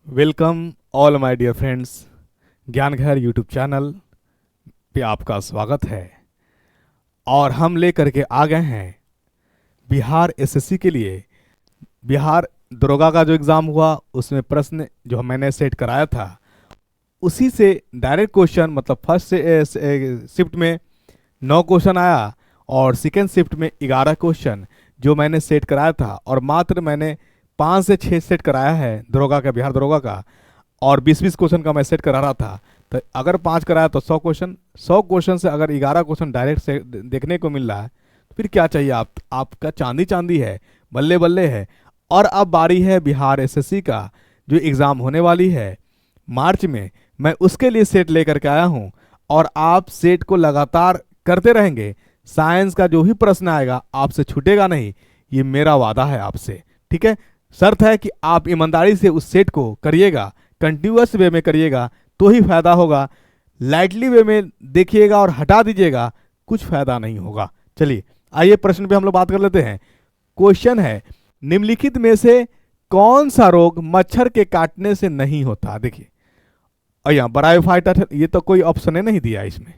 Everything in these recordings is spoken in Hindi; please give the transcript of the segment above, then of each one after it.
Welcome all my dear friends. Gyan Ghar YouTube channel पे आपका स्वागत है। और हम लेकर के आ गए हैं बिहार एसएससी के लिए। बिहार दरोगा का जो एग्ज़ाम हुआ उसमें प्रश्न जो मैंने सेट कराया था उसी से डायरेक्ट क्वेश्चन, मतलब फर्स्ट से शिफ्ट में 9 क्वेश्चन आया और सेकेंड शिफ्ट में 11 क्वेश्चन जो मैंने सेट कराया था। और मात्र मैंने 5 से 6 सेट कराया है दरोगा का, बिहार दरोगा का। और 20-20 क्वेश्चन का मैं सेट करा रहा था। तो अगर 5 कराया तो 100 क्वेश्चन, 100 क्वेश्चन से अगर 11 क्वेश्चन डायरेक्ट से देखने को मिल रहा है तो फिर क्या चाहिए आपका चांदी चांदी है, बल्ले बल्ले है। और अब बारी है बिहार एसएससी का जो एग्ज़ाम होने वाली है मार्च में। मैं उसके लिए सेट लेकर के आया हूँ और आप सेट को लगातार करते रहेंगे। साइंस का जो भी प्रश्न आएगा आपसे छूटेगा नहीं, ये मेरा वादा है आपसे। ठीक है, शर्त है कि आप ईमानदारी से उस सेट को करिएगा, कंटिन्यूअस वे में करिएगा तो ही फायदा होगा। लाइटली वे में देखिएगा और हटा दीजिएगा, कुछ फायदा नहीं होगा। चलिए आइए प्रश्न पे हम लोग बात कर लेते हैं। क्वेश्चन है, निम्नलिखित में से कौन सा रोग मच्छर के काटने से नहीं होता। देखिए, और यहाँ ब्रायोफाइटर, ये तो कोई ऑप्शन नहीं दिया, इसमें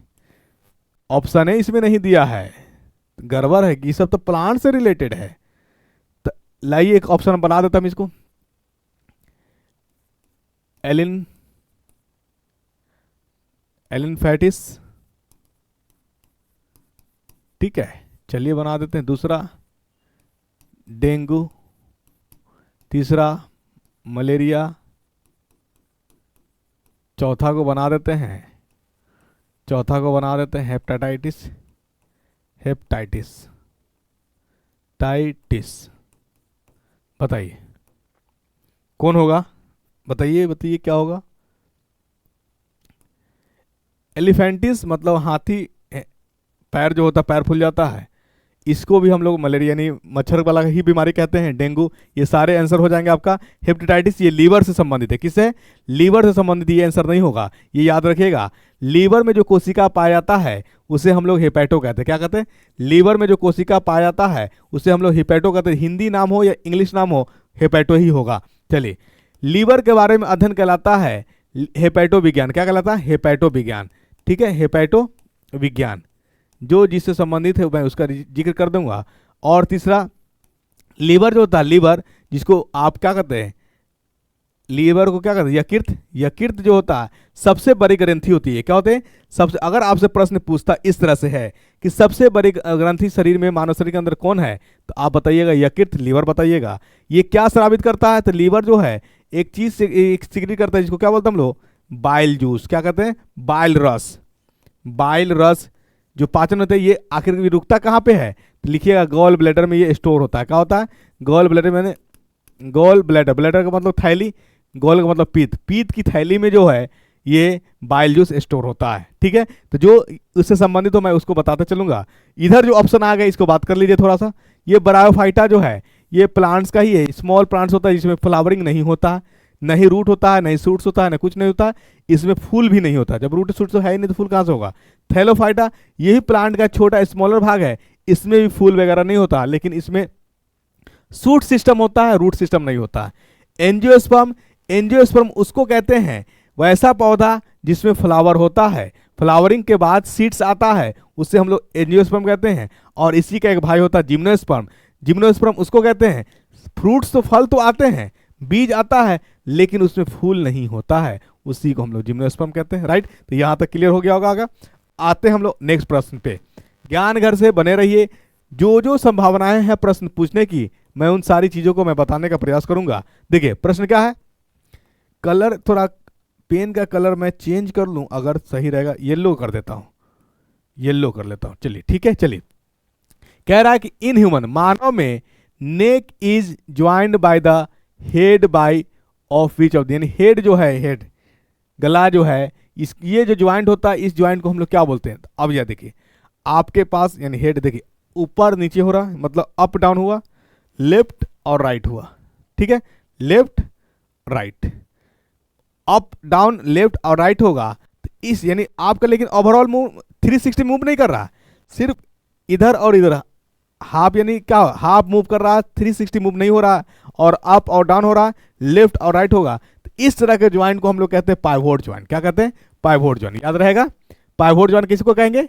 ऑप्शन इसमें नहीं दिया है। गड़बड़ है कि ये सब तो प्लांट से रिलेटेड है। तो लाइए एक ऑप्शन बना देता हूं इसको, एलिनफेटिस। ठीक है, चलिए बना देते हैं दूसरा डेंगू, तीसरा मलेरिया, चौथा को बना देते हैं हेपेटाइटिस, टाइटिस। बताइए कौन होगा, बताइए क्या होगा। एलिफेंटिस मतलब हाथी पैर जो होता है, पैर फूल जाता है, इसको भी हम लोग मलेरिया यानी मच्छर वाला ही बीमारी कहते हैं। डेंगू, ये सारे आंसर हो जाएंगे आपका। हेपेटाइटिस ये लीवर से संबंधित है, किससे, लीवर से संबंधित, ये आंसर नहीं होगा, ये याद रखिएगा। लीवर में जो कोशिका पाया जाता है उसे हम लोग हेपेटो कहते हैं। क्या कहते हैं, लीवर में जो कोशिका पाया जाता है उसे हम लोग हेपेटो कहते हैं। हिंदी नाम हो या इंग्लिश नाम हो, हेपेटो ही होगा। चलिए, लीवर के बारे में अध्ययन कहलाता है हेपेटो विज्ञान। क्या कहलाता है, हेपेटो विज्ञान। ठीक है, हेपेटो विज्ञान जो जिससे संबंधित है मैं उसका जिक्र कर दूंगा। और तीसरा, लीवर जो होता है, लीवर जिसको आप क्या कहते हैं, लीवर को क्या कहते हैं, यकृत। यकृत जो होता है सबसे बड़ी ग्रंथि होती है। क्या होते हैं, सबसे, अगर आपसे प्रश्न पूछता इस तरह से है कि सबसे बड़ी ग्रंथि शरीर में, मानव शरीर के अंदर कौन है, तो आप बताइएगा यकृत, लीवर बताइएगा। ये क्या साबित करता है, तो लीवर जो है एक चीज से एक सिक्रिट करता है जिसको क्या बोलते हैं हम लोग, बाइल जूस। क्या कहते हैं, बाइल रस। बाइल रस जो पाचन होता है, ये आखिर की रुकता कहाँ पे है, तो लिखिएगा गॉल ब्लैडर में ये स्टोर होता है। क्या होता है, गॉल ब्लैडर, मैंने गॉल ब्लैडर, ब्लैडर का मतलब थैली, गॉल का मतलब पीत, पीत की थैली में जो है ये बाइल जूस स्टोर होता है। ठीक है, तो जो उससे संबंधित हो मैं उसको बताते चलूंगा। इधर जो ऑप्शन आ गया इसको बात कर लीजिए थोड़ा सा। ये ब्रायोफाइटा जो है ये प्लांट्स का ही है, स्मॉल प्लांट्स होता है जिसमें फ्लावरिंग नहीं होता, नहीं रूट होता है, नहीं सूट्स होता है, नहीं कुछ नहीं होता। इसमें फूल भी नहीं होता, जब रूट सूट तो है ही नहीं तो फूल कहाँ से होगा। थैलोफाइटा यही प्लांट का छोटा स्मॉलर भाग है, इसमें भी फूल वगैरह नहीं होता, लेकिन इसमें सूट सिस्टम होता है, रूट सिस्टम नहीं होता है। एंजियोस्पर्म, एंजियोस्पर्म उसको कहते हैं वैसा पौधा जिसमें फ्लावर होता है, फ्लावरिंग के बाद सीड्स आता है, उससे हम लोग एंजियोस्पर्म कहते हैं। और इसी का एक भाई होता है जिम्नोस्पर्म, जिम्नोस्पर्म उसको कहते हैं। फ्रूट्स तो, फल तो आते हैं, बीज आता है, लेकिन उसमें फूल नहीं होता है, उसी को हम लोग जिम्नोस्पर्म कहते हैं। राइट, तो यहां तक क्लियर हो गया होगा। आते हैं हम लोग नेक्स्ट प्रश्न पे। ज्ञान घर से बने रहिए, जो जो संभावनाएं हैं प्रश्न पूछने की मैं उन सारी चीजों को मैं बताने का प्रयास करूंगा। देखिए प्रश्न क्या है, कलर थोड़ा, पेन का कलर मैं चेंज कर लूं अगर सही रहेगा, येलो कर देता हूं, येलो कर लेता हूं। चलिए ठीक है, चलिए कह रहा है कि इन ह्यूमन, मानव में neck is joined by the head by of which of, यानी हेड जो है, हेड गला जो है, इस ये जो ज्वाइंट होता है इस ज्वाइंट को हम लोग क्या बोलते हैं। अब यह देखिए आपके पास, यानी हेड देखिए ऊपर नीचे हो रहा है, मतलब अप डाउन हुआ, लेफ्ट और राइट हुआ। ठीक है, left right, up down left और राइट होगा। तो इस यानी आपका, लेकिन ओवरऑल मूव 360 मूव नहीं कर रहा, सिर्फ इधर और इधर हाफ यानी क्या, हाफ मूव कर रहा है, 360 मूव नहीं हो रहा है, और अप और डाउन हो रहा है, लेफ्ट और राइट होगा, तो इस तरह के ज्वाइंट को हम लोग कहते हैं पाइवोट ज्वाइंट। क्या कहते हैं? Pivot joint. याद रहेगा, पाइवोट ज्वाइंट किसको कहेंगे?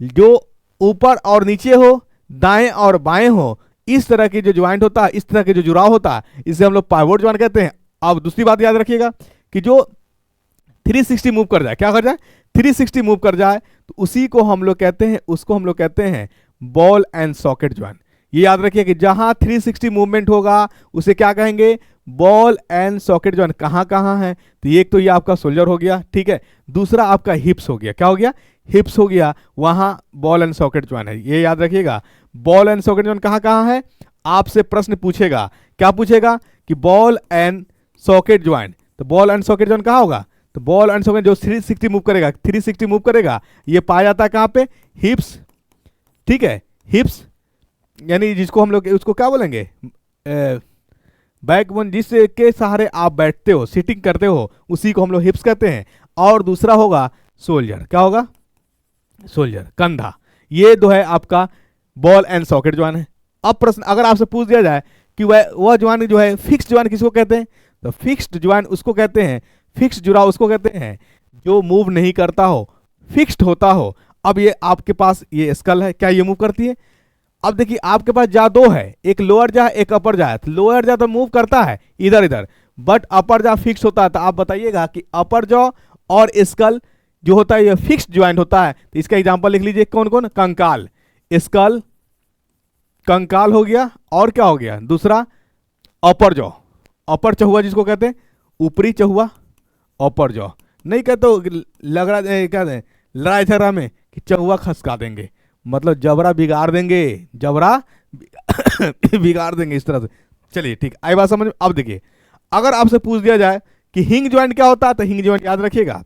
जो ऊपर और नीचे हो, दाएं और बाएं हो, इस तरह की जो ज्वाइंट होता है, इस तरह के जो जुड़ाव होता है, इसे हम लोग पाइवोट ज्वाइंट कहते हैं। अब दूसरी बात याद रखिएगा कि जो 360 मूव कर जाए, क्या कर जाए? 360 मूव कर जाए, तो उसी को हम लोग कहते हैं, उसको हम लोग कहते हैं बॉल एंड सॉकेट ज्वाइंट। ये याद रखिए कि जहां 360 मूवमेंट होगा उसे क्या कहेंगे? Ball and socket joint. कहां कहां है? तो एक तो ये आपका शोल्डर हो गया, ठीक है, दूसरा आपका हिप्स हो गया। क्या हो गया? हिप्स हो गया, वहां बॉल एंड सॉकेट ज्वाइंट है। ये याद रखिएगा, बॉल एंड सॉकेट ज्वाइंट कहां कहां है? आपसे प्रश्न पूछेगा, क्या पूछेगा? कि बॉल एंड सॉकेट ज्वाइंट, तो बॉल एंड सॉकेट ज्वाइंट कहां होगा? तो बॉल एंड सॉकेट जो 360 मूव करेगा, 360 मूव करेगा, ये पाया जाता है कहां पे? हिप्स, ठीक है, हिप्स यानी जिसको हम लोग उसको क्या बोलेंगे? बैकबोन, जिसके सहारे आप बैठते हो, सिटिंग करते हो, उसी को हम लोग हिप्स कहते हैं। और दूसरा होगा शोल्डर। क्या होगा? शोल्डर, कंधा। ये जो है आपका बॉल एंड सॉकेट ज्वाइंट है। अब प्रश्न अगर आपसे पूछ दिया जाए कि वह ज्वाइंट जो है फिक्स्ड ज्वाइंट किसको कहते हैं? तो फिक्स्ड ज्वाइंट उसको कहते हैं, फिक्स्ड जुड़ाव उसको कहते हैं जो मूव नहीं करता हो, फिक्स्ड होता हो। अब ये आपके पास ये स्कल है, क्या ये मूव करती है? अब देखिए आपके पास जा दो है, एक लोअर जा एक अपर जा है। तो लोअर जा तो मूव करता है इधर इधर, बट अपर जा फिक्स होता है। तो आप बताइएगा कि अपर जॉ और स्कल जो होता है ये फिक्स्ड ज्वाइंट होता है। तो इसका एग्जांपल लिख लीजिए, कौन कौन? कंकाल, स्कल, कंकाल हो गया, और क्या हो गया दूसरा? अपर जॉ, अपर चहुआ जिसको कहते हैं, ऊपरी चहुआ, अपर जॉ। नहीं कहते तो लग रहा है क्या है लड़ाई झगड़ा में कि चहुआ खसका देंगे, मतलब जबड़ा बिगाड़ देंगे, जबड़ा बिगाड़ देंगे, इस तरह से। चलिए ठीक, आई बात समझ में? अब देखिए अगर आपसे पूछ दिया जाए कि हिंग ज्वाइंट क्या होता है, तो हिंग ज्वाइंट याद रखिएगा,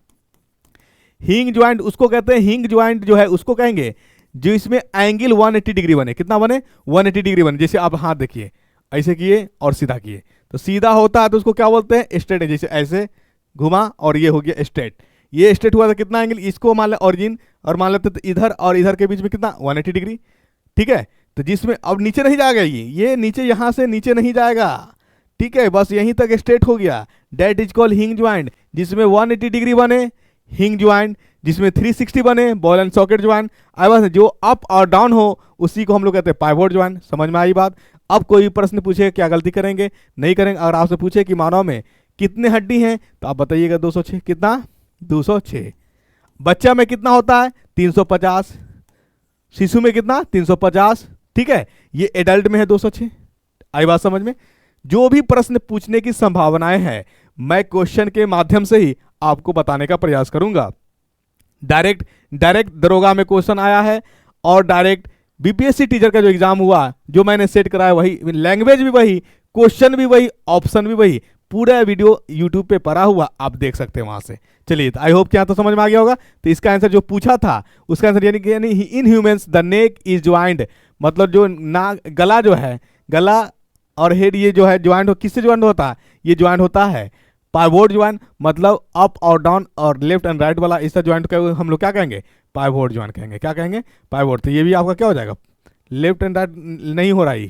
हिंग ज्वाइंट उसको कहते हैं, हिंग ज्वाइंट जो है उसको कहेंगे जो इसमें एंगल 180 डिग्री बने। कितना बने? 180 डिग्री बने। जैसे आप हाथ देखिए, ऐसे किए और सीधा किए, तो सीधा होता है तो उसको क्या बोलते हैं? स्ट्रेट। जैसे ऐसे घुमा और ये हो गया स्ट्रेट, ये स्ट्रेट हुआ था, कितना एंगल? इसको मान ले ओरिजिन, और मान लेते तो इधर और इधर के बीच में कितना? 180 डिग्री, ठीक है। तो जिसमें अब नीचे नहीं जाएगा, ये नीचे, यहां से नीचे नहीं जाएगा, ठीक है, बस यहीं तक स्ट्रेट हो गया। डेट इज कॉल्ड हिंग ज्वाइंट। जिसमें 180 डिग्री बने हिंग ज्वाइंट, जिसमें 360 बने बॉल एंड सॉकेट ज्वाइंट। बस जो अप और डाउन हो उसी को हम लोग कहते हैं पाइवोट ज्वाइंट। समझ में आई बात? अब कोई प्रश्न पूछे क्या गलती करेंगे? नहीं करेंगे। अगर आपसे पूछे कि मानव में कितने हड्डी हैं, तो आप बताइएगा 206। कितना? 206। बच्चा में कितना होता है? 350। शिशु में कितना? 350, ठीक है। ये एडल्ट में है 206। आई बात समझ में? जो भी प्रश्न पूछने की संभावनाएं हैं, मैं क्वेश्चन के माध्यम से ही आपको बताने का प्रयास करूंगा। डायरेक्ट दरोगा में क्वेश्चन आया है, और डायरेक्ट बीपीएससी टीचर का जो एग्जाम हुआ, जो मैंने सेट कराया, वही लैंग्वेज भी वही, क्वेश्चन भी वही, ऑप्शन भी वही, पूरा वीडियो यूट्यूब पे पड़ा हुआ, आप देख सकते हैं वहां से। चलिए, आई होप कि यहाँ तो समझ में आ गया होगा। तो इसका आंसर जो पूछा था उसका आंसर यानी in humans the neck is joint, मतलब जो ना गला जो है, गला और हेड ये जो है ज्वाइंट हो, किससे ज्वाइंट होता है? ये ज्वाइंट होता है पाइवोट ज्वाइंट, मतलब अप और डाउन और लेफ्ट एंड राइट वाला इस ज्वाइंट का हम लोग क्या कहेंगे? पाइवोट ज्वाइंट कहेंगे। क्या कहेंगे? पाइवोट। तो ये भी आपका क्या हो जाएगा? लेफ्ट एंड राइट नहीं हो रहा है,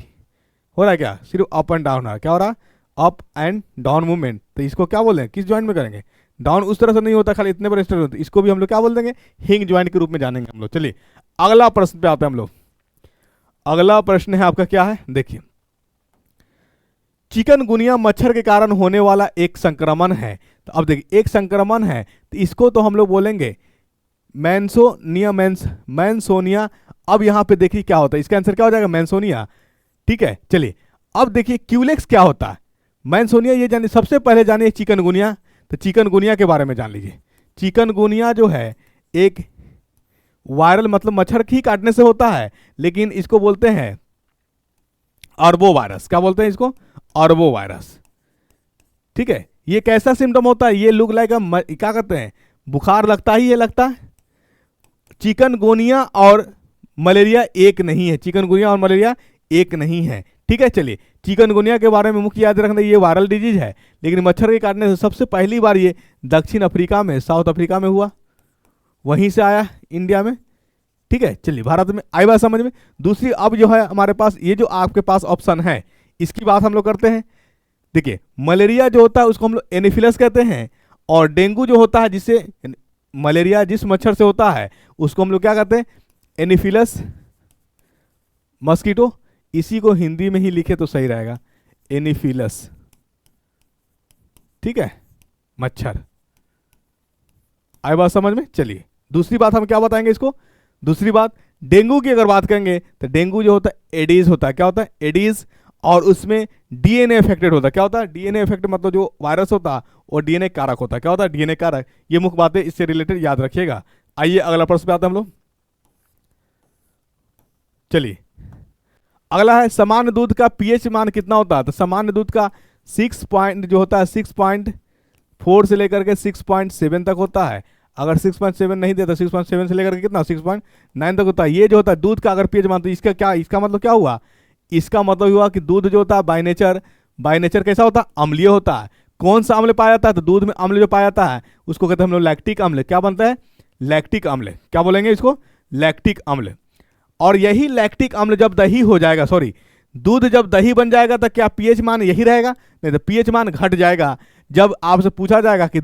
हो रहा है क्या? सिर्फ अप एंड डाउन हो रहा है। क्या हो रहा है? Up and down movement. तो इसको क्या बोल देंगे? किस ज्वाइंट में करेंगे? डाउन उस तरह से नहीं होता, खाली इतने पर स्ट्रेट होते, इसको भी हम लोग क्या बोल देंगे? हिंग ज्वाइंट के रूप में जानेंगे हम लोग। चलिए अगला प्रश्न पे आते हैं हम लोग। अगला प्रश्न है आपका, क्या है देखिए, चिकनगुनिया मच्छर के कारण होने वाला एक संक्रमण है। तो अब देखिए एक संक्रमण है, तो इसको तो हम लोग बोलेंगे मैंसोनिया। अब यहां पे देखिए क्या होता है, इसका आंसर क्या हो जाएगा? मैंसोनिया, ठीक है। चलिए अब देखिए क्यूलेक्स क्या होता है, मैंसोनिया ये जानिए। सबसे पहले जानिए चिकनगुनिया। तो चिकनगुनिया के बारे में जान लीजिए। चिकनगुनिया जो है एक वायरल, मतलब मच्छर ही काटने से होता है, लेकिन इसको बोलते हैं अरबो वायरस। क्या बोलते हैं इसको? अरबो वायरस, ठीक है। ये कैसा सिम्टम होता है? ये लुक लाइक क्या कहते हैं, बुखार लगता ही है, लगता है। चिकनगुनिया और मलेरिया एक नहीं है, चिकनगुनिया और मलेरिया एक नहीं है, ठीक है। चलिए चिकनगुनिया के बारे में मुख्य याद रखना, ये वायरल डिजीज है, लेकिन मच्छर के काटने से सबसे पहली बार ये दक्षिण अफ्रीका में, साउथ अफ्रीका में हुआ, वहीं से आया इंडिया में, ठीक है, चलिए भारत में आई बात समझ में। दूसरी अब जो है हमारे पास ये जो आपके पास ऑप्शन है इसकी बात हम लोग करते हैं। देखिए मलेरिया जो होता है उसको हम लोग एनीफिलस कहते हैं, और डेंगू जो होता है जिससे मलेरिया जिस मच्छर से होता है उसको हम लोग क्या कहते हैं, एनीफिलस मस्कीटो। इसी को हिंदी में ही लिखे तो सही रहेगा, एनीफिलस, ठीक है, मच्छर। आई बात समझ में। चलिए दूसरी बात हम क्या बताएंगे इसको, दूसरी बात डेंगू की अगर बात करेंगे तो डेंगू जो होता है एडीज होता है, क्या होता है, एडीज, और उसमें डीएनए अफेक्टेड होता है। क्या होता है, डीएनए अफेक्टेड, मतलब जो वायरस होता है वो डीएनए कारक होता है। क्या होता है, डीएनए कारक। ये मुख्य बातें इससे रिलेटेड याद रखिएगा। आइए अगला प्रश्न पे आते हैं हम लोग। चलिए अगला है सामान्य दूध का पीएच मान कितना होता है। तो सामान्य दूध का 6 पॉइंट जो होता है 6.4 से लेकर के 6.7 तक होता है। अगर 6.7 नहीं देता 6.7 से लेकर के कितना 6.9 तक होता है। ये जो होता है दूध का अगर पीएच मान, तो इसका क्या, इसका मतलब क्या हुआ, इसका मतलब हुआ कि दूध जो होता है बाय नेचर कैसा होता है, अम्लीय होता है। कौन सा अम्ल पाया जाता है, तो दूध में अम्ल जो पाया जाता है उसको कहते हैं हम लोग लैक्टिक अम्ल। क्या बनता है, लैक्टिक अम्ल। क्या बोलेंगे इसको, लैक्टिक अम्ल। और यही लैक्टिक अम्ल जब दही हो जाएगा, सॉरी दूध जब दही बन जाएगा तो क्या पीएच मान यही रहेगा, नहीं तो पीएच मान घट जाएगा। जब आपसे पूछा जाएगा कि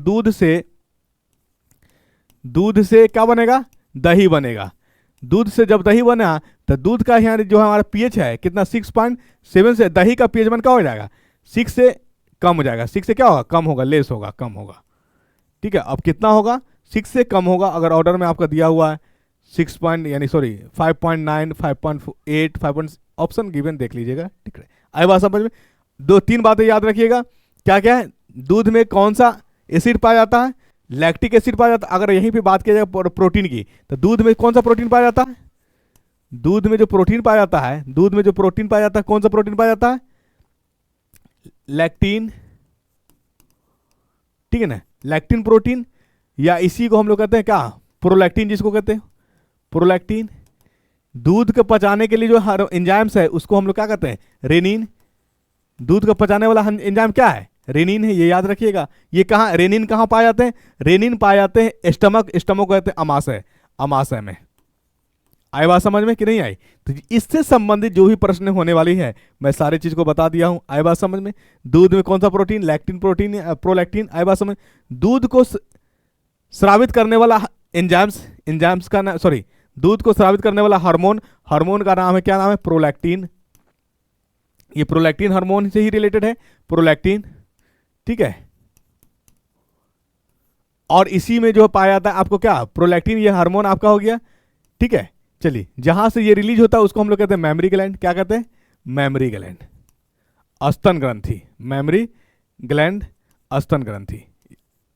दूध से क्या बनेगा, दही बनेगा। दूध से जब दही बना तो दूध का यहाँ जो हमारा पीएच है कितना 6.7 से दही का पीएच मान क्या हो जाएगा 6 से कम हो जाएगा। 6 से क्या होगा, कम होगा, लेस होगा, कम होगा। ठीक है, अब कितना होगा, 6 से कम होगा। अगर ऑर्डर में आपका दिया हुआ है 6 पॉइंट यानी सॉरी 5.9 5.8 5. ऑप्शन गिवन देख लीजिएगा, ठीक है। आई बात समझ में। 2-3 बातें याद रखिएगा। क्या क्या है, दूध में कौन सा एसिड पाया जाता है, लैक्टिक एसिड पाया जाता है। अगर यहीं पे बात किया जाए प्रोटीन की, तो दूध में कौन सा प्रोटीन पाया जाता है, दूध में जो प्रोटीन पाया जाता है, दूध में जो प्रोटीन पाया जाता है, कौन सा प्रोटीन पाया जाता है, लैक्टिन, ठीक है ना, लैक्टिन प्रोटीन, या इसी को हम लोग कहते हैं क्या, प्रोलैक्टिन, जिसको कहते हैं प्रोलैक्टिन। दूध को पचाने के लिए जो एंजाइम्स है उसको हम लोग क्या कहते हैं, रेनिन। दूध को पचाने वाला एंजाइम क्या है, रेनिन है, ये याद रखिएगा। ये कहाँ, रेनिन कहाँ पाए जाते हैं, रेनिन पाए जाते हैं स्टमक कहते हैं अमाशय में। आई बात समझ में कि नहीं आई। तो इससे संबंधित जो भी प्रश्न होने वाली है मैं सारी चीज को बता दिया हूं। आई बात समझ में। दूध में कौन सा प्रोटीन, लैक्टिन प्रोटीन, प्रोलैक्टिन। आई बात समझ। दूध को स्रावित करने वाला एंजाइम्स का नाम, सॉरी दूध को स्रावित करने वाला हार्मोन का नाम है, क्या नाम है, प्रोलैक्टिन। ये प्रोलैक्टिन हार्मोन से ही रिलेटेड है, प्रोलैक्टिन, ठीक है। और इसी में जो पाया जाता है आपको क्या, प्रोलैक्टिन, ये हार्मोन आपका हो गया, ठीक है। चलिए जहां से ये रिलीज होता है उसको हम लोग कहते हैं मेमरी ग्लैंड। क्या कहते हैं, मेमरी ग्लैंड, स्तन ग्रंथि, मेमरी ग्लैंड, स्तन ग्रंथि।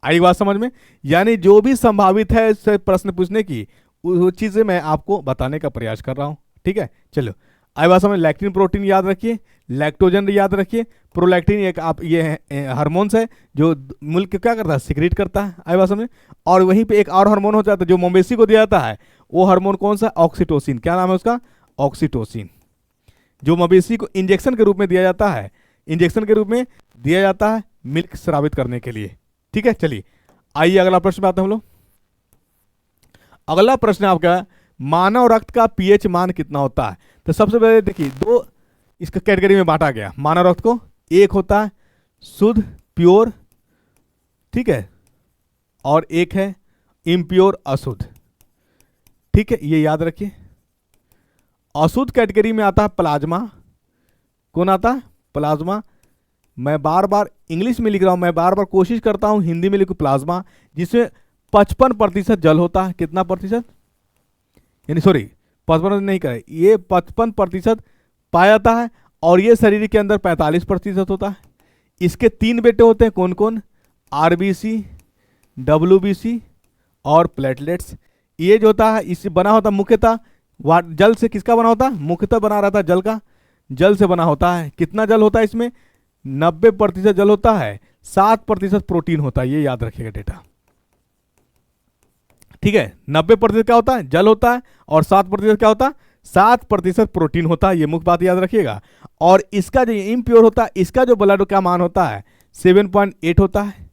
आई बात समझ में। यानी जो भी संभावित है इससे प्रश्न पूछने की वो चीजें मैं आपको बताने का प्रयास कर रहा हूं, ठीक है। चलो आई बात समझ। लैक्टिन प्रोटीन याद रखिए, लैक्टोजन याद रखिए, प्रोलैक्टिन एक आप ये हार्मोन्स है जो मिल्क क्या करता है, सिक्रीट करता है। आई बात समझ। और वहीं पे एक और हार्मोन हो जाता है जो मवेशी को दिया जाता है, वो हार्मोन कौन सा, ऑक्सीटोसिन। क्या नाम है उसका, ऑक्सीटोसिन, जो मवेशी को इंजेक्शन के रूप में दिया जाता है, इंजेक्शन के रूप में दिया जाता है मिल्क स्रावित करने के लिए, ठीक है। चलिए आइए अगला प्रश्न पे आते हैं हम लोग। अगला प्रश्न आपका, मानव रक्त का पीएच मान कितना होता है। तो सबसे पहले देखिए दो इसका कैटेगरी में बांटा गया मानव रक्त को। एक होता है शुद्ध, प्योर, ठीक है, और एक है इम्प्योर, अशुद्ध, ठीक है, ये याद रखिए। अशुद्ध कैटेगरी में आता है प्लाज्मा। कौन आता है, प्लाज्मा। मैं बार बार इंग्लिश में लिख रहा हूं, मैं बार बार कोशिश करता हूं हिंदी में लिखूं, प्लाज्मा, जिसमें 55% जल होता है। कितना प्रतिशत, यानी सॉरी 55 नहीं करे, ये 55% पाया जाता है। और ये शरीर के अंदर 45% होता है। इसके 3 बेटे होते हैं, कौन कौन, आरबीसी, डब्ल्यूबीसी और प्लेटलेट्स। ये जो होता है इससे बना होता है मुख्यतः जल से। किसका बना होता है, मुख्यतः बना रहता है जल का, जल से बना होता है। कितना जल होता है इसमें, 90% जल होता है, 7% प्रोटीन होता है। ये याद रखिएगा डेटा, ठीक है। 90% क्या होता है, जल होता है, और 7% क्या होता है, 7% प्रोटीन होता है। ये मुख्य बात याद रखिएगा। और इसका जो इम्प्योर होता है, इसका जो ब्लड का मान होता है 7.8 होता है,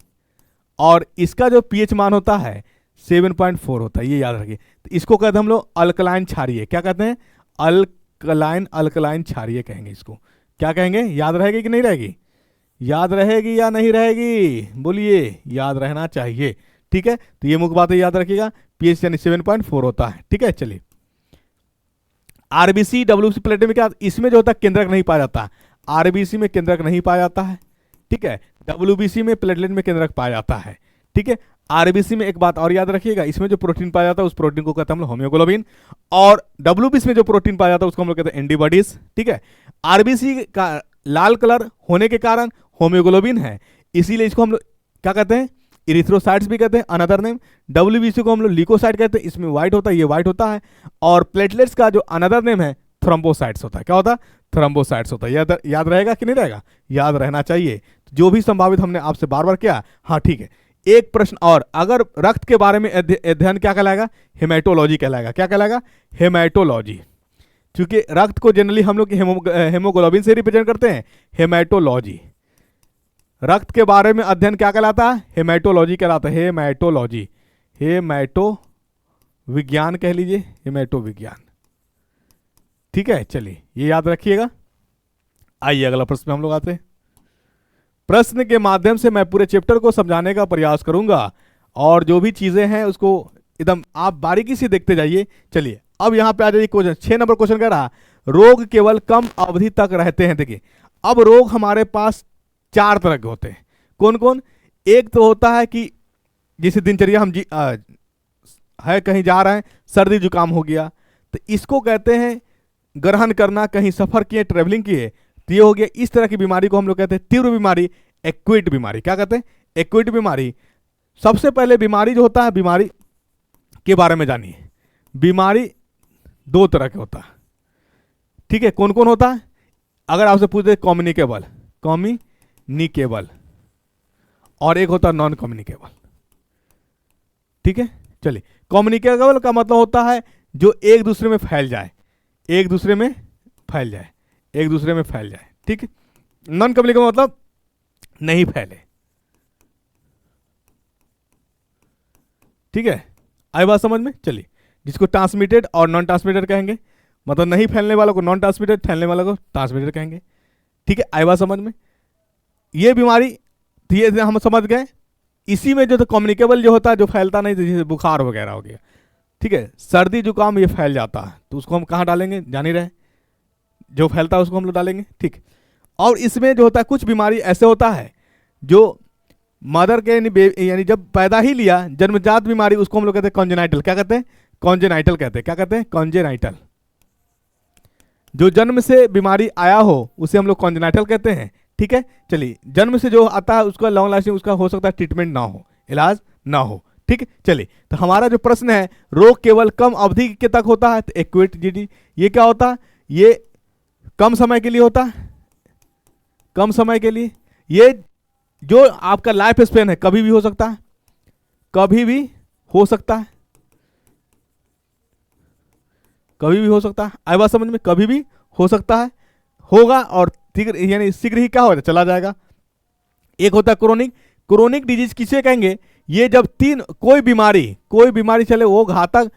और इसका जो पीएच मान होता है 7.4 होता है, ये याद रखिए। तो इसको कहते हैं हम लोग अल्कलाइन क्षारीय। क्या कहते हैं? अल्कलाइन क्षारीय कहेंगे इसको। क्या कहेंगे? याद रहेगी कि नहीं रहेगी? याद रहेगी या नहीं रहेगी? बोलिए, याद रहना चाहिए। ठीक है, तो ये मुख्य बात याद रखिएगा। पीएच यानी 7.4 होता है। ठीक है, चलिए। आरबीसी डब्ल्यूबीसी प्लेटलेट में क्या, इसमें जो होता है केंद्रक नहीं पाया जाता। आरबीसी में केंद्रक नहीं पाया जाता है। ठीक है, डब्ल्यूबीसी में प्लेटलेट में केंद्रक पाया जाता है। ठीक है, आरबीसी में एक बात और याद रखिएगा, इसमें जो प्रोटीन पाया जाता है उस प्रोटीन को कहते हैं हम लोग होम्योग्लोबिन, और डब्ल्यूबीसी में जो प्रोटीन पाया जाता है उसको हम लोग कहते हैं एंटीबॉडीज। ठीक है, आरबीसी का लाल कलर होने के कारण होम्योग्लोबिन है, इसीलिए इसको हम लोग क्या कहते हैं? इरिथ्रोसाइट्स भी कहते हैं, अनदर नेम। डब्ल्यूबीसी को हम लोग ल्यूकोसाइट कहते हैं, इसमें व्हाइट होता है, ये व्हाइट होता है। और प्लेटलेट्स का जो अनदर नेम है थ्रोम्बोसाइट्स होता है। क्या होता है? थ्रोम्बोसाइट्स होता है। याद रहेगा कि नहीं रहेगा? याद रहना चाहिए। जो भी संभावित हमने आपसे बार बार किया। हाँ, ठीक है। एक प्रश्न और, अगर रक्त के बारे में अध्ययन क्या कहलाएगा? हेमेटोलॉजी कहलाएगा। क्या कहलाएगा? हेमेटोलॉजी। क्योंकि रक्त को जनरली हम लोग हेमोग्लोबिन से रिप्रेजेंट करते हैं। हेमेटोलॉजी, रक्त के बारे में अध्ययन क्या कहलाता है? हेमेटोलॉजी कहलाता है। हेमेटोलॉजी, हेमेटो विज्ञान कह लीजिए, हेमेटो विज्ञान। ठीक है, चलिए ये याद रखिएगा। आइए अगला प्रश्न में हम लोग आते हैं। प्रश्न के माध्यम से मैं पूरे चैप्टर को समझाने का प्रयास करूंगा, और जो भी चीजें हैं उसको एकदम आप बारीकी से देखते जाइए। चलिए अब यहां पे आ जाइए। क्वेश्चन 6 नंबर क्वेश्चन कह रहा, रोग केवल कम अवधि तक रहते हैं। देखिए, अब रोग हमारे पास 4 तरह के होते हैं। कौन कौन? एक तो होता है कि जैसे दिनचर्या हम है कहीं जा रहे हैं, सर्दी जुकाम हो गया, तो इसको कहते हैं ग्रहण करना, कहीं सफर किए, ट्रेवलिंग किए, तो ये हो गया। इस तरह की बीमारी को हम लोग कहते हैं तीव्र बीमारी, एक्यूट बीमारी। क्या कहते हैं? एक्यूट बीमारी। सबसे पहले बीमारी जो होता है, बीमारी के बारे में जानिए। बीमारी 2 तरह के होता है। ठीक है, कौन कौन होता है? अगर आपसे पूछते कम्युनिकेबल, कम्युनिकेबल, और एक होता है नॉन कम्युनिकेबल। ठीक है, चलिए। कम्युनिकेबल का मतलब होता है जो एक दूसरे में फैल जाए, एक दूसरे में फैल जाए, एक दूसरे में फैल जाए। ठीक है, नॉन कम्युनिकेबल मतलब नहीं फैले। ठीक है, आई बात समझ में? चलिए, जिसको ट्रांसमिटेड और नॉन ट्रांसमिटेड कहेंगे, मतलब नहीं फैलने वालों को नॉन ट्रांसमिटेड, फैलने वालों को ट्रांसमिटेड कहेंगे। ठीक है, आई बात समझ में? ये बीमारी धीरे धीरे हम समझ गए। इसी में जो तो कम्युनिकेबल जो होता है, जो फैलता नहीं, जैसे बुखार वगैरह हो गया। ठीक है, सर्दी जुकाम ये फैल जाता है, तो उसको हम कहाँ डालेंगे? जान ही रहे, जो फैलता है उसको हम लोग डालेंगे। ठीक, और इसमें जो होता है कुछ बीमारी ऐसे होता है जो मदर के यानी जब पैदा ही लिया, जन्मजात बीमारी, उसको हम लोग कहते हैं कॉन्जेनाइटल। क्या कहते हैं? कॉन्जेनाइटल कहते हैं। क्या कहते हैं? कॉन्जेनाइटल। जो जन्म से बीमारी आया हो उसे हम लोग कॉन्जेनाइटल कहते हैं। ठीक है, चलिए। जन्म से जो आता है उसका लॉन्ग लास्टिंग, उसका हो सकता है ट्रीटमेंट ना हो, इलाज ना हो। ठीक है, चलिए। तो हमारा जो प्रश्न है, रोग केवल कम अवधि के तक होता है, तो एक्यूट डिजीज। ये क्या होता है? ये कम समय के लिए होता है, कम समय के लिए। ये जो आपका लाइफ स्पेन है, कभी भी हो सकता है, कभी भी हो सकता है, कभी भी हो सकता है। आई बात समझ में? कभी भी हो सकता है, होगा, और यानी शीघ्र ही क्या होगा? चला जाएगा। एक होता है क्रोनिक। क्रोनिक डिजीज किसे कहेंगे? ये जब कोई बीमारी चले, वो घातक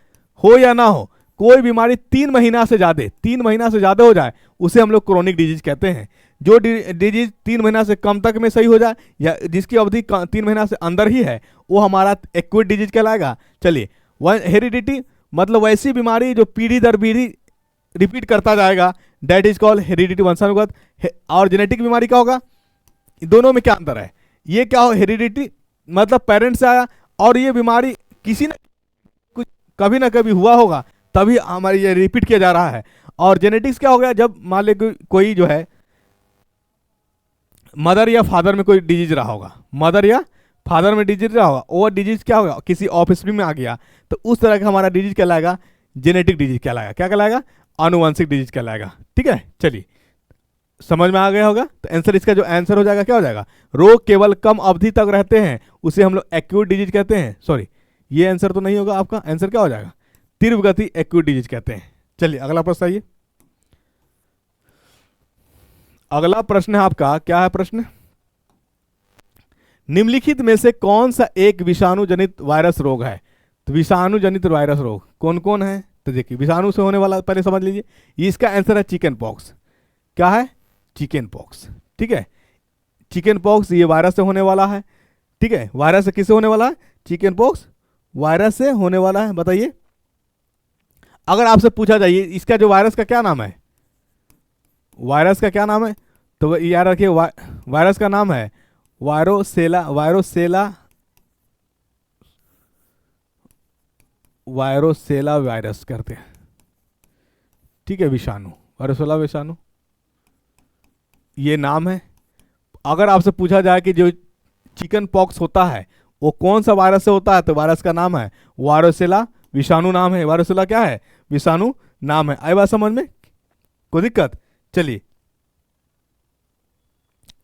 हो या ना हो, कोई बीमारी 3 महीना से ज्यादा हो जाए, उसे हम लोग क्रोनिक डिजीज कहते हैं। जो डिजीज 3 महीना से कम तक में सही हो जाए, या जिसकी अवधि 3 महीना से अंदर ही है, वो हमारा एक्यूट डिजीज कहलाएगा। चलिए, हेरिडिटी मतलब वैसी बीमारी जो पीढ़ी दर पीढ़ी रिपीट करता जाएगा, दैट इज कॉल्ड हेरिडिटी, वंशानुगत। और जेनेटिक बीमारी क्या होगा? दोनों में क्या अंतर है? ये क्या हो? हेरिडिटी मतलब पेरेंट्स से आया, और ये बीमारी किसी ने कुछ कभी ना कभी हुआ होगा, तभी हमारी ये रिपीट किया जा रहा है। और जेनेटिक्स क्या हो गया? जब मान लीजिए कोई जो है मदर या फादर में कोई डिजीज रहा होगा, मदर या फादर में डिजीज रहा होगा, वो डिजीज क्या होगा? किसी ऑफस्प्रिंग में आ गया, तो उस तरह का हमारा डिजीज कहलाएगा जेनेटिक डिजीज कहलाएगा। क्या कहलाएगा? आनुवंशिक डिजीज कहलाएगा। ठीक है, चलिए, समझ में आ गया होगा। तो आंसर, इसका जो आंसर हो जाएगा, क्या हो जाएगा? रोग केवल कम अवधि तक रहते हैं, उसे हम लोग एक्यूट डिजीज कहते हैं। सॉरी, ये आंसर तो नहीं होगा आपका। आंसर क्या हो जाएगा? तीव्र गति एक्यूट डिजीज कहते हैं। चलिए अगला प्रश्न आइए। अगला प्रश्न है आपका, क्या है प्रश्न? निम्नलिखित में से कौन सा एक विषाणु जनित वायरस रोग है? तो विषाणु जनित वायरस रोग कौन कौन है? तो देखिए विषाणु से होने वाला पहले समझ लीजिए, इसका आंसर है चिकन पॉक्स। क्या है? Chicken pox. ठीक है, चिकन पॉक्स ये वायरस से होने वाला है। ठीक है, वायरस से किससे होने वाला है? चिकन पॉक्स वायरस से होने वाला है। बताइए, अगर आपसे पूछा जाए इसका जो वायरस का क्या नाम है, वायरस का क्या नाम है, तो याद रखिए वायरस का नाम है वायरोसेला। वायरोसेला वायरस करते हैं। ठीक है, विषाणु, वायरोसेला विषाणु ये नाम है। अगर आपसे पूछा जाए कि जो चिकन पॉक्स होता है वो कौन सा वायरस से होता है, तो वायरस का नाम है वायरोसेला विषाणु नाम है। वायरोसेला क्या है? विषाणु नाम है। आई बात समझ में? कोई दिक्कत? चलिए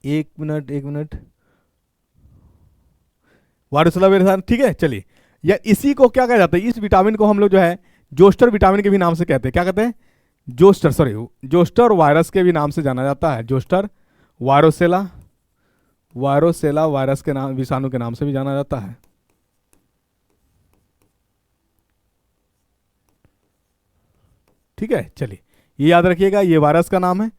एक मिनट वायरोसेला विषाणु। ठीक है, चलिए या इसी को क्या कहा जाता है? इस विटामिन को हम लोग जो है जोस्टर विटामिन के भी नाम से कहते हैं। क्या कहते हैं? जोस्टर, सॉरी जोस्टर वायरस के भी नाम से जाना जाता है। जोस्टर वायरोसेला वायरस के नाम, विषाणु के नाम से भी जाना जाता है। ठीक है, चलिए ये याद रखिएगा, ये वायरस का नाम है।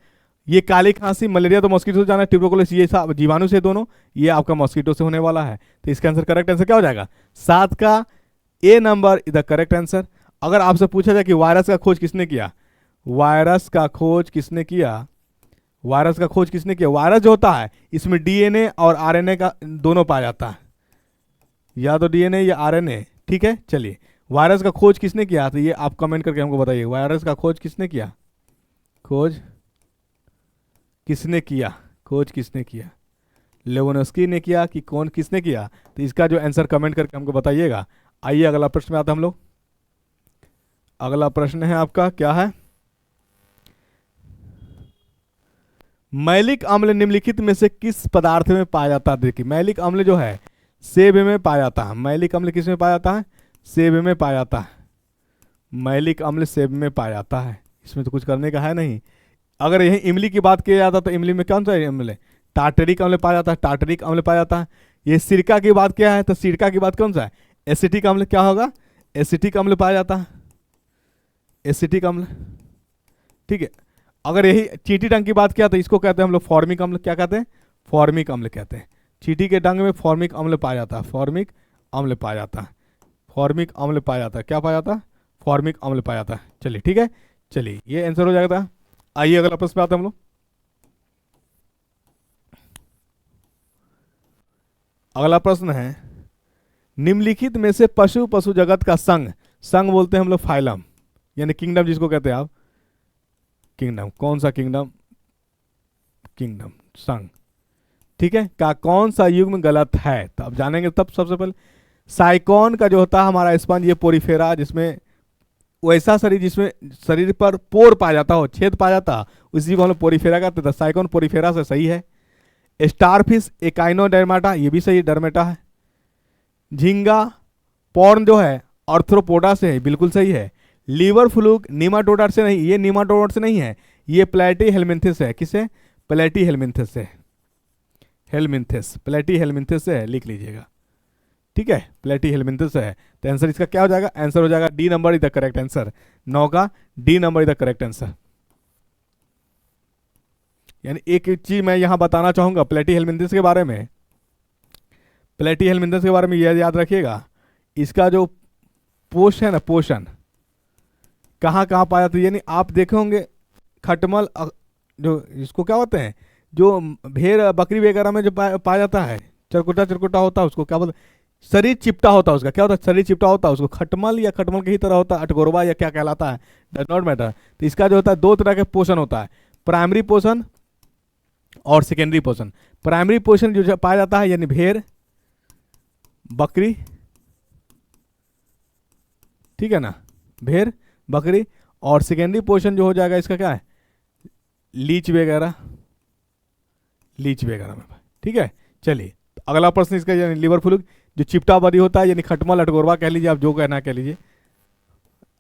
ये काली खांसी, मलेरिया तो मॉस्किटो से जाना है, ट्यूबरकुलोसिस ये सब जीवाणु से, दोनों ये आपका मॉस्किटो से होने वाला है। तो इसका आंसर, करेक्ट आंसर क्या हो जाएगा? 7 का A number is the correct answer. अगर आपसे पूछा जाए कि वायरस का खोज किसने किया, वायरस का खोज किसने किया, वायरस का खोज किसने किया? वायरस जो होता है इसमें डीएनए और आरएनए का दोनों पाया जाता है, या तो डीएनए या आरएनए। ठीक है, चलिए वायरस का खोज किसने किया? तो ये आप कमेंट करके हमको बताइए, वायरस का खोज किसने किया? खोज किसने किया? खोज किसने किया? लेवनस्की ने किया कि कौन, किसने किया? तो इसका जो आंसर कमेंट करके हमको बताइएगा। आइए अगला प्रश्न में आते हम लोग। अगला प्रश्न है आपका, क्या है? मैलिक अम्ल निम्नलिखित में से किस पदार्थ में पाया जाता है? देखिए मैलिक अम्ल जो है सेब में पाया जाता है। मैलिक अम्ल किस में पाया जाता है? सेब में पाया जाता है। मैलिक अम्ल सेब में पाया जाता है, इसमें तो कुछ करने का है नहीं। अगर यही इमली की बात किया जाता तो इमली में कौन सा अम्ल है? टार्टरिक अम्ल पाया जाता है, टार्टरिक अम्ल पाया जाता है। ये सिरका की बात क्या है? तो सिरका की बात कौन सा है? एसिटिक अम्ल। क्या होगा? एसिटिक अम्ल पाया जाता है, एसिटिक अम्ल। ठीक है, अगर यही चींटी डंग की बात किया तो इसको कहते हैं हम लोग फॉर्मिक अम्ल। क्या कहते हैं? फॉर्मिक अम्ल कहते हैं। चींटी के डंग में फॉर्मिक अम्ल पाया जाता है, फॉर्मिक अम्ल पाया जाता है, फॉर्मिक अम्ल पाया जाता है। क्या पाया जाता है? फॉर्मिक अम्ल पाया जाता है। चलिए ठीक है, चलिए ये आंसर हो जाएगा। आइए अगला प्रश्न पे आते हैं हम लोग। अगला प्रश्न है, निम्नलिखित में से पशु जगत का संघ, संघ बोलते हैं हम लोग फाइलम यानी किंगडम जिसको कहते हैं आप, किंगडम। कौन सा किंगडम? किंगडम, संघ। ठीक है, का कौन सा युग्म गलत है? तो अब जानेंगे तब। सबसे पहले साइकॉन का जो होता है हमारा स्पंज, ये पोरीफेरा, जिसमें वैसा शरीर जिसमें शरीर पर पोर पाया जाता हो, छेद पाया जाता है, उसी को हम लोग पोरीफेरा कहते हैं। साइकॉन पोरीफेरा से सही है। स्टारफिश एकाइनोडर्माटा, ये भी सही, डर्मेटा है। झींगा पॉर्न जो है आर्थ्रोपोडा से है, बिल्कुल सही है। लीवर फ्लूक निमाटोडा से नहीं, ये निमाटोडा से नहीं है, ये प्लेटी हेलमिंथिस है। किसे? प्लेटी हेलमिंथिस से, हेलमिंथिस, प्लेटी हेलमिंथिस से है, लिख लीजिएगा। ठीक है, प्लेटी हेलमिंथिस है। तो आंसर इसका क्या हो जाएगा? आंसर हो जाएगा D number is the correct answer. 9 का D number is the correct answer. यानी एक चीज मैं यहां बताना चाहूंगा प्लेटी हेलमिंथिस के बारे में। प्लेटी हेलमिंथिस के बारे में यह याद रखिएगा, इसका जो पोष है ना, पोषण कहाँ कहाँ पाया जाता है। यानी आप देखे होंगे खटमल, जो इसको क्या होते हैं, जो भेड़ बकरी वगैरह में जो पाया जाता है, चरकुटा चरकुटा होता है, उसको क्या बोलते हैं? शरीर चिपटा होता है उसका। क्या होता है? शरीर चिपटा होता है, उसको खटमल या खटमल की ही तरह होता है, अटगोरवा या क्या कहलाता है, डज नॉट मैटर। तो इसका जो होता है 2 तरह के पोषण होता है, प्राइमरी पोषण और सेकेंडरी पोषण। प्राइमरी पोषण जो पाया जाता है यानी भेड़ बकरी, ठीक है ना, भेड़ बकरी। और सेकेंडरी पोषण जो हो जाएगा इसका क्या है? लीच वगैरह, लीच वगैरह में। ठीक है, चलिए अगला प्रश्न इसका, यानी लीवर फ्लूक जो चिपटा बदी होता है, यानी खटमल अटगोरवा कह लीजिए, आप जो कहना कह लीजिए।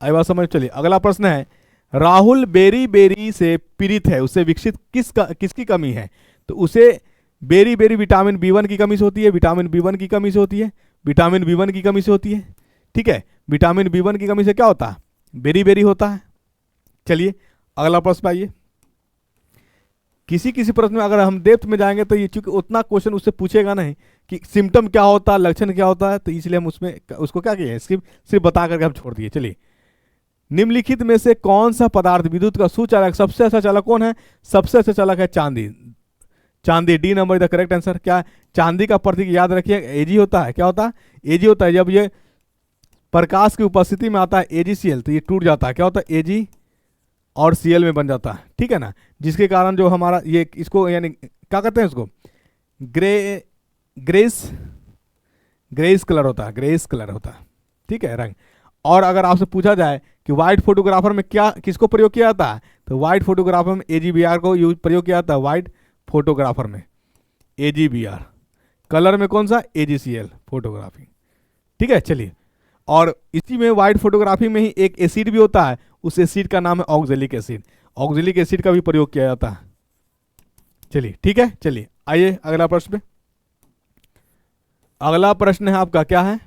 आई बात समझ? चलिए अगला प्रश्न है, राहुल बेरी बेरी से पीड़ित है, उसे विकसित किसकी कमी है? तो उसे बेरी बेरी विटामिन B1 की कमी से होती है, विटामिन B1 की कमी से होती है, विटामिन B1 की कमी से होती है। ठीक है, विटामिन B1 की कमी से क्या होता है, बेरी बेरी होता है। चलिए अगला प्रश्न आइए। किसी किसी प्रश्न में अगर हम डेप्थ में जाएंगे तो ये चूंकि उतना क्वेश्चन उससे पूछेगा नहीं कि सिम्टम क्या होता है, लक्षण क्या होता है, तो इसलिए हम उसमें उसको क्या किए, सिर्फ बता करके हम छोड़ दिए। चलिए, निम्नलिखित में से कौन सा पदार्थ विद्युत का सुचालक, सबसे अच्छा चालक कौन है, सबसे अच्छा चालक है चांदी। चांदी, D number the correct answer. क्या चांदी का प्रतीक याद रखिए एजी होता है। क्या होता है, एजी होता है। जब ये प्रकाश की उपस्थिति में आता है AgCl तो ये टूट जाता है, क्या होता है, Ag और Cl में बन जाता है, ठीक है ना, जिसके कारण जो हमारा ये इसको यानी क्या कहते हैं उसको, ग्रेस कलर होता है, ग्रेस कलर होता है, ठीक है, रंग। और अगर आपसे पूछा जाए कि व्हाइट फोटोग्राफर में क्या किसको प्रयोग किया जाता है, तो व्हाइट फोटोग्राफर में AgBr को यूज प्रयोग किया जाता है, व्हाइट फोटोग्राफर में AgBr, कलर में कौन सा, AgCl फोटोग्राफी, ठीक है। चलिए, और इसी में व्हाइट फोटोग्राफी में ही एक एसिड भी होता है, उस एसिड का नाम है ऑक्जेलिक एसिड। ऑक्जेलिक एसिड का भी प्रयोग किया जाता है। चलिए ठीक है, चलिए आइए अगला प्रश्न पे। अगला प्रश्न है आपका, क्या है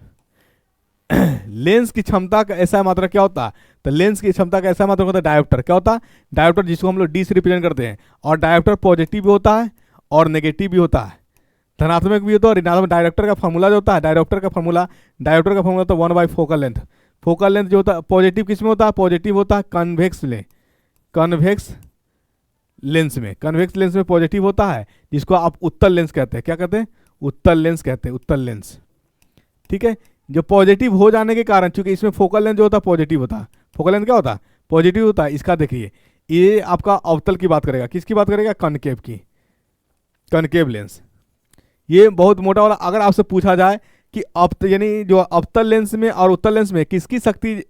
लेंस की क्षमता का ऐसा मात्रक क्या होता है, तो लेंस की क्षमता का ऐसा मात्रक होता है डायोप्टर। क्या होता है, डायोप्टर, जिसको हम लोग डी से रिप्रेजेंट करते हैं। और डायोप्टर पॉजिटिव भी होता है और नेगेटिव भी होता है, धनात्मक भी होता है और ऋणात्मक। डायोप्टर का फॉर्मूला जो होता है, डायोप्टर का फॉर्मूला होता है 1/4 फोकल लेंथ। फोकल लेंथ जो होता है पॉजिटिव किस में होता है, पॉजिटिव होता है कन्वेक्स लेंस में, कन्वेक्स लेंस में पॉजिटिव होता है, जिसको आप उत्तल लेंस कहते हैं। क्या कहते हैं, उत्तल लेंस कहते हैं, उत्तल लेंस, ठीक है। जो पॉजिटिव हो जाने के कारण, चूंकि इसमें फोकल लेंथ जो होता है पॉजिटिव होता है, फोकल लेंथ क्या होता है, पॉजिटिव होता है। इसका देखिए, ये आपका अवतल की बात करेगा, किसकी बात करेगा, कनकेव की, कनकेव लेंस। ये बहुत मोटा वाला, अगर आपसे पूछा जाए कि यानी जो अवतल लेंस में और उत्तल लेंस में किसकी शक्ति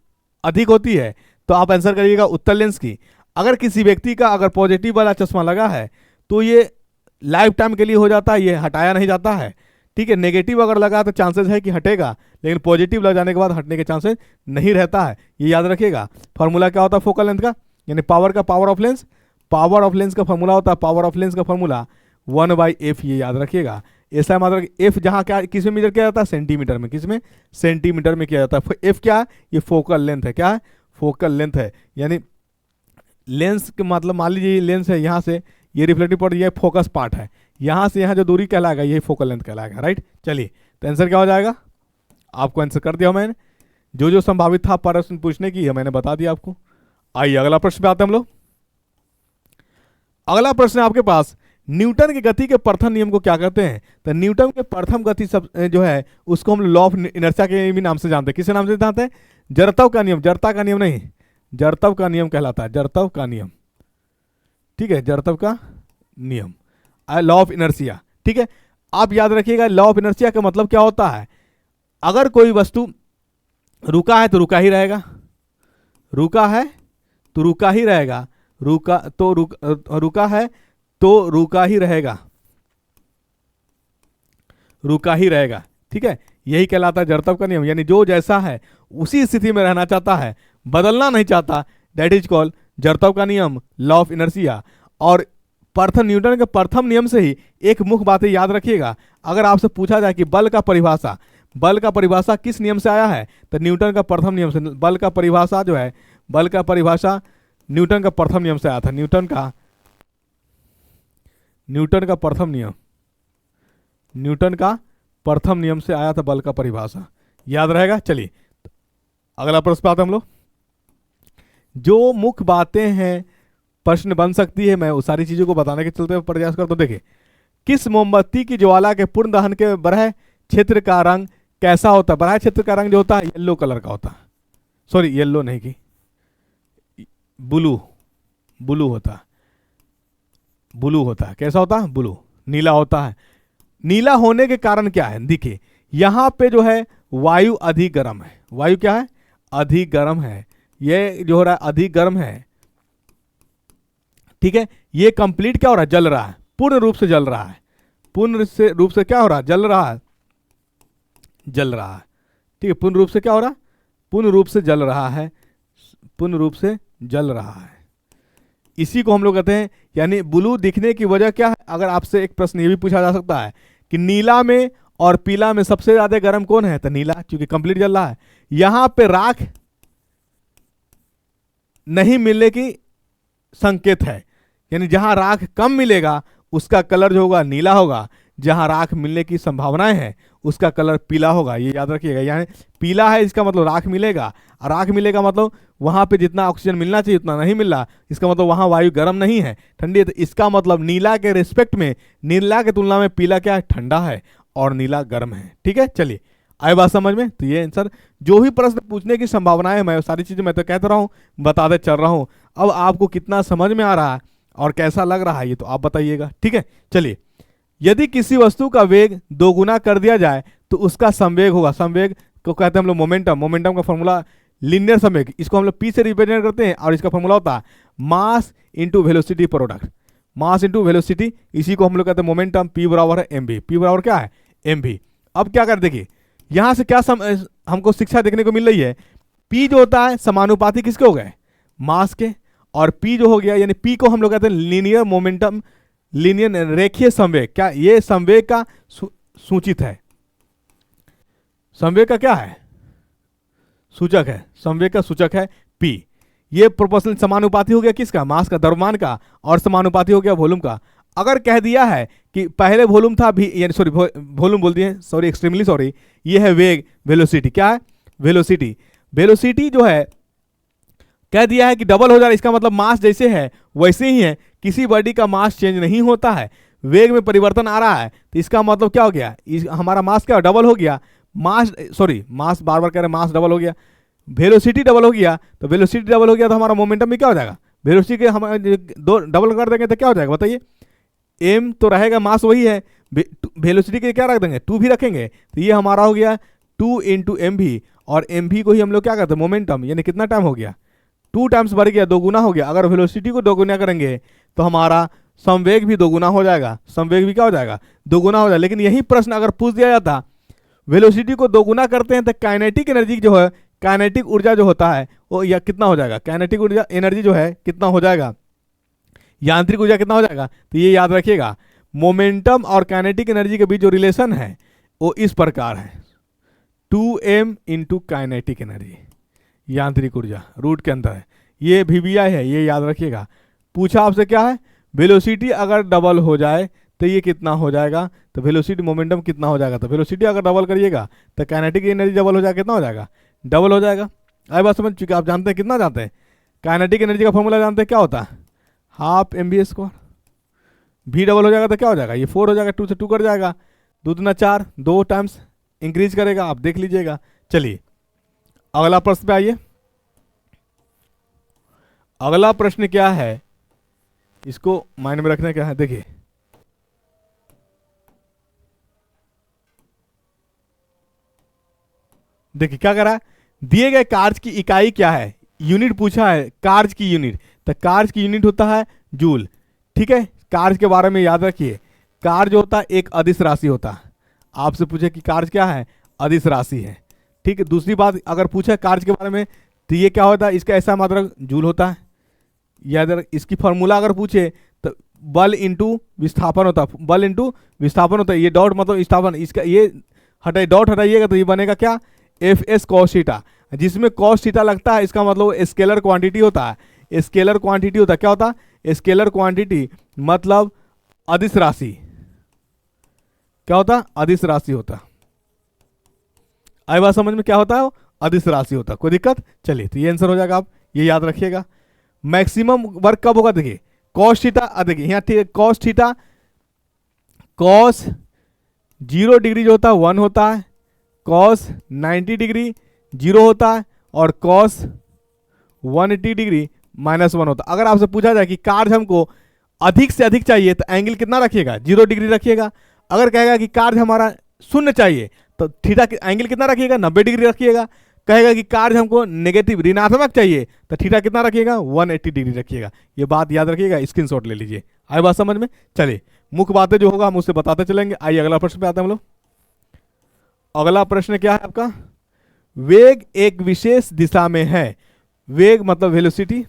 अधिक होती है, तो आप आंसर करिएगा उत्तल लेंस की। अगर किसी व्यक्ति का अगर पॉजिटिव वाला चश्मा लगा है तो ये लाइफ टाइम के लिए हो जाता है, ये हटाया नहीं जाता है, ठीक है। नेगेटिव अगर लगा तो चांसेस है कि हटेगा, लेकिन पॉजिटिव लग जाने के बाद हटने के चांसेस नहीं रहता है, ये याद रखिएगा। फॉर्मूला क्या होता है फोकल लेंथ का, यानी पावर का, power of lens, power of lens का फॉर्मूला होता है, पावर ऑफ लेंस का फॉर्मूला 1/f, ये याद रखिएगा। ऐसा मतलब एफ जहाँ क्या किस में मेजर किया जाता है, सेंटीमीटर में, किस में, सेंटीमीटर में किया जाता है। एफ क्या है, ये फोकल लेंथ है, क्या है, फोकल लेंथ है। यानी लेंस के मतलब मान लीजिए लेंस है, यहाँ से ये रिफ्लेक्टिव पार्ट, ये फोकस पार्ट है, यहाँ से यहाँ जो दूरी कहलाएगा ये फोकल लेंथ कहलाएगा, राइट। चलिए, तो आंसर क्या हो जाएगा, आपको आंसर कर दिया मैंने, जो संभावित था प्रश्न पूछने की है मैंने बता दिया आपको। आइए अगला प्रश्न पे आते हैं हम लोग। अगला प्रश्न है आपके पास, न्यूटन की गति के प्रथम नियम को क्या कहते हैं, तो न्यूटन के प्रथम गति सब जो है उसको हम लॉ ऑफ इनर्शिया के भी नाम से जानते हैं। किस नाम से जानते हैं, जड़त्व का नियम, जड़ता का नियम नहीं, जड़त्व का नियम कहलाता है, जड़त्व का नियम, ठीक है, जड़त्व का नियम, लॉ ऑफ इनर्शिया, ठीक है। आप याद रखिएगा लॉ ऑफ इनर्शिया का मतलब क्या होता है, अगर कोई वस्तु रुका है तो रुका ही रहेगा, रुका है तो रुका ही रहेगा, रुका है तो रुका ही रहेगा, रुका ही रहेगा, ठीक है। यही कहलाता है जड़त्व का नियम, यानी जो जैसा है उसी स्थिति में रहना चाहता है, बदलना नहीं चाहता, दैट इज कॉल्ड जड़त्व का नियम, लॉ ऑफ इनर्शिया। और प्रथम न्यूटन के प्रथम नियम से ही एक मुख्य बात याद रखिएगा, अगर आपसे पूछा जाए कि बल का परिभाषा किस नियम से आया है, तो न्यूटन का प्रथम नियम से, बल का परिभाषा जो है, बल का परिभाषा न्यूटन का प्रथम नियम से आया था, न्यूटन का प्रथम नियम से आया था बल का परिभाषा, याद रहेगा। चलिए अगला प्रश्न पे आते हैं हम लोग। जो मुख्य बातें हैं प्रश्न बन सकती है, मैं उस सारी चीजों को बताने के चलते प्रयास करता हूं। देखिए, किस मोमबत्ती की ज्वाला के पूर्ण दहन के बरह क्षेत्र का रंग कैसा होता है, बरह क्षेत्र का रंग जो होता है येलो कलर का होता है, सॉरी येलो नहीं की ब्लू होता है, कैसा होता है, ब्लू, नीला होता है। नीला होने के कारण क्या है, देखिए यहां पे जो है वायु अधिक गर्म है, वायु क्या है, अधिक गर्म है, ये जो हो रहा है अधिक गर्म है, ठीक है। ये कंप्लीट क्या हो रहा है, जल रहा है, पूर्ण रूप से जल रहा है, रूप से क्या हो रहा है, जल रहा है, ठीक है। पूर्ण रूप से क्या हो रहा है, पूर्ण रूप से जल रहा है, इसी को हम लोग कहते हैं। यानी ब्लू दिखने की वजह क्या है, अगर आपसे एक प्रश्न ये भी पूछा जा सकता है कि नीला में और पीला में सबसे ज्यादा गर्म कौन है, तो नीला, क्योंकि कंप्लीट जल रहा है। यहां पे राख नहीं मिलने की संकेत है, यानी जहां राख कम मिलेगा उसका कलर जो होगा नीला होगा, जहां राख मिलने की संभावनाएं हैं उसका कलर पीला होगा, ये याद रखिएगा। यानी पीला है इसका मतलब राख मिलेगा, और राख मिलेगा मतलब वहां पे जितना ऑक्सीजन मिलना चाहिए उतना नहीं मिल रहा, इसका मतलब वहां वायु गर्म नहीं है, ठंडी है। तो इसका मतलब नीला के रिस्पेक्ट में, नीला के तुलना में पीला क्या है, ठंडा है, और नीला गर्म है। ठीक है, चलिए आए बात समझ में। तो ये आंसर, जो भी प्रश्न पूछने की संभावनाएं, मैं सारी चीजें मैं तो कहता रहा हूँ, बताते चल रहा हूँ। अब आपको कितना समझ में आ रहा है और कैसा लग रहा है ये तो आप बताइएगा। ठीक है, चलिए, यदि किसी वस्तु का वेग दोगुना कर दिया जाए तो उसका संवेग होगा। संवेग को कहते हैं हम लोग मोमेंटम। मोमेंटम का फॉर्मूला लीनियर संवेग, इसको हम लोग पी से रिप्रेजेंट करते हैं, और इसका फॉर्मूला होता है mass into velocity product, mass into velocity, इसी को हम लोग कहते हैं मोमेंटम। पी बराबर है एम वी। पी बराबर क्या है, एम वी। अब क्या कर, देखिए यहां से क्या हमको शिक्षा देखने को मिल रही है, पी जो होता है समानुपाती किसके हो गए, मास के, और पी जो हो गया, यानी पी को हम लोग कहते हैं लीनियर मोमेंटम, लीनियर रेखीय संवेग। क्या ये संवेग का सूचित है, संवेग का क्या है, सूचक है, संवेग का सूचक है पी। ये प्रोपोर्शनल समानुपाती हो गया किसका, मास का, द्रव्यमान का, और समानुपाती हो गया वॉल्यूम का। अगर कह दिया है कि पहले वॉल्यूम था भी, यानी सॉरी वॉल्यूम बोल दिए, सॉरी एक्सट्रीमली सॉरी, ये है वेग, वेलोसिटी। क्या है, वेलोसिटी। वेलोसिटी जो है कह दिया है कि डबल हो जा रहा है, इसका मतलब मास जैसे है वैसे ही है, किसी बॉडी का मास चेंज नहीं होता है, वेग में परिवर्तन आ रहा है। तो इसका मतलब क्या हो गया, हमारा मास क्या डबल हो गया, मास सॉरी मास बार बार कह रहे हैं, मास डबल हो गया, वेलोसिटी डबल हो गया। तो वेलोसिटी डबल हो गया तो हमारा मोमेंटम भी क्या हो जाएगा, वेलोसिटी के हम दो डबल कर देंगे तो क्या हो जाएगा बताइए, एम तो रहेगा, मास वही है, वेलोसिटी के क्या रख देंगे, टू भी रखेंगे, तो ये हमारा हो गया 2 इंटू एम भी, और एम भी को ही हम लोग क्या करते हैं मोमेंटम, यानी कितना टाइम हो गया, 2 टाइम्स बढ़ गया, दोगुना हो गया। अगर वेलोसिटी को दोगुना करेंगे तो हमारा संवेग भी दोगुना हो जाएगा, संवेग भी क्या हो जाएगा, दोगुना हो जाएगा। लेकिन यही प्रश्न अगर पूछ दिया जाता, वेलोसिटी को दोगुना करते हैं तो काइनेटिक एनर्जी जो है, काइनेटिक ऊर्जा जो होता है वो या कितना हो जाएगा, काइनेटिक ऊर्जा एनर्जी जो है कितना हो जाएगा, यांत्रिक ऊर्जा कितना हो जाएगा। तो ये याद रखिएगा, मोमेंटम और काइनेटिक एनर्जी के बीच जो रिलेशन है वो इस प्रकार है, 2m इंटू काइनेटिक एनर्जी, यांत्रिक ऊर्जा रूट के अंदर है, ये VBI है, ये याद रखिएगा। पूछा आपसे क्या है, वेलोसिटी अगर डबल हो जाए तो ये कितना हो जाएगा, तो वेलोसिटी मोमेंटम कितना हो जाएगा, तो वेलोसिटी अगर डबल करिएगा तो काइनेटिक एनर्जी डबल हो जाएगा, कितना हो जाएगा, डबल हो जाएगा। आई बात समझ चुके, आप जानते हैं कितना जानते हैं, काइनेटिक एनर्जी का फॉर्मूला जानते हैं क्या होता है, हाफ mv²। भी डबल हो जाएगा तो क्या हो जाएगा, ये 4 हो जाएगा, 2 से 2 कर जाएगा, 2 दूना 4, 2 टाइम्स इंक्रीज करेगा, आप देख लीजिएगा। चलिए अगला प्रश्न पे आइए। अगला प्रश्न क्या है, इसको माइंड में रखना क्या है, देखिए देखिए क्या करा, दिए गए कार्य की इकाई क्या है, यूनिट पूछा है, कार्य की यूनिट, तो कार्य की यूनिट होता है जूल। ठीक है, कार्य के बारे में याद रखिए, कार्य जो होता है एक अदिश राशि होता है। आपसे पूछे कि कार्य क्या है, अदिश राशि है। ठीक है, दूसरी बात अगर पूछे कार्य के बारे में तो ये क्या होता है, इसका ऐसा मात्रक जूल होता है। याद रख, इसकी फॉर्मूला अगर पूछे तो बल इंटू विस्थापन होता है, बल इंटू विस्थापन होता है, ये डॉट मतलब विस्थापन, इसका ये हटाइए, डॉट हटाइएगा तो ये बनेगा क्या, Fs cos थीटा, जिसमें cos थीटा लगता है इसका मतलब स्केलर क्वांटिटी होता है, स्केलर क्वांटिटी होता है, क्या होता है, स्केलर क्वांटिटी मतलब अदिश राशि, क्या होता है, अदिश राशि होता। आई बात समझ में, क्या होता है, अदिश राशि होता। कोई दिक्कत, चलिए तो ये आंसर हो जाएगा, आप ये याद रखिएगा। मैक्सिमम वर्क कब होगा, देखिए cos थीटा, देखिए यहाँ cos थीटा, cos 0 डिग्री जो होता है 1 होता है, cos 90 डिग्री 0 होता है, और cos 180 डिग्री -1 होता है। अगर आपसे पूछा जाए कि कार्य हमको अधिक से अधिक चाहिए तो एंगल कितना रखिएगा, 0 डिग्री रखिएगा। अगर कहेगा कि कार्य हमारा शून्य चाहिए तो थीटा एंगल कितना रखिएगा, 90 डिग्री रखिएगा। कहेगा कि कार्य हमको नेगेटिव ऋणात्मक चाहिए तो थीटा कितना रखिएगा, 180 डिग्री रखिएगा। ये बात याद रखिएगा, स्क्रीनशॉट ले लीजिए। आई बात समझ में, चलिए मुख्य बातें जो होगा हम उससे बताते चलेंगे। आइए अगला प्रश्न पे आते हैं हम लोग। अगला प्रश्न क्या है आपका, वेग एक विशेष दिशा में है, वेग मतलब वेलोसिटी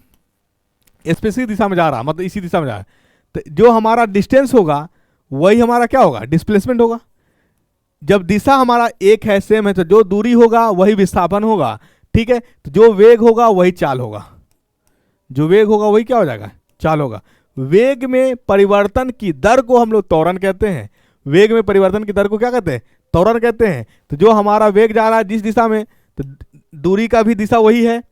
स्पेसिफिक दिशा में जा रहा, मतलब इसी दिशा में जा रहा है, तो जो हमारा डिस्टेंस होगा वही हमारा क्या होगा, डिस्प्लेसमेंट होगा। जब दिशा हमारा एक है, सेम है, तो जो दूरी होगा वही विस्थापन होगा, ठीक है। तो जो वेग होगा वही चाल होगा, जो वेग होगा वही क्या हो जाएगा, चाल होगा। वेग में परिवर्तन की दर को हम लोग त्वरण कहते हैं, वेग में परिवर्तन की दर को क्या कहते हैं, त्वरण कहते हैं। तो जो हमारा वेग जा रहा है जिस दिशा में, तो दूरी का भी दिशा वही है,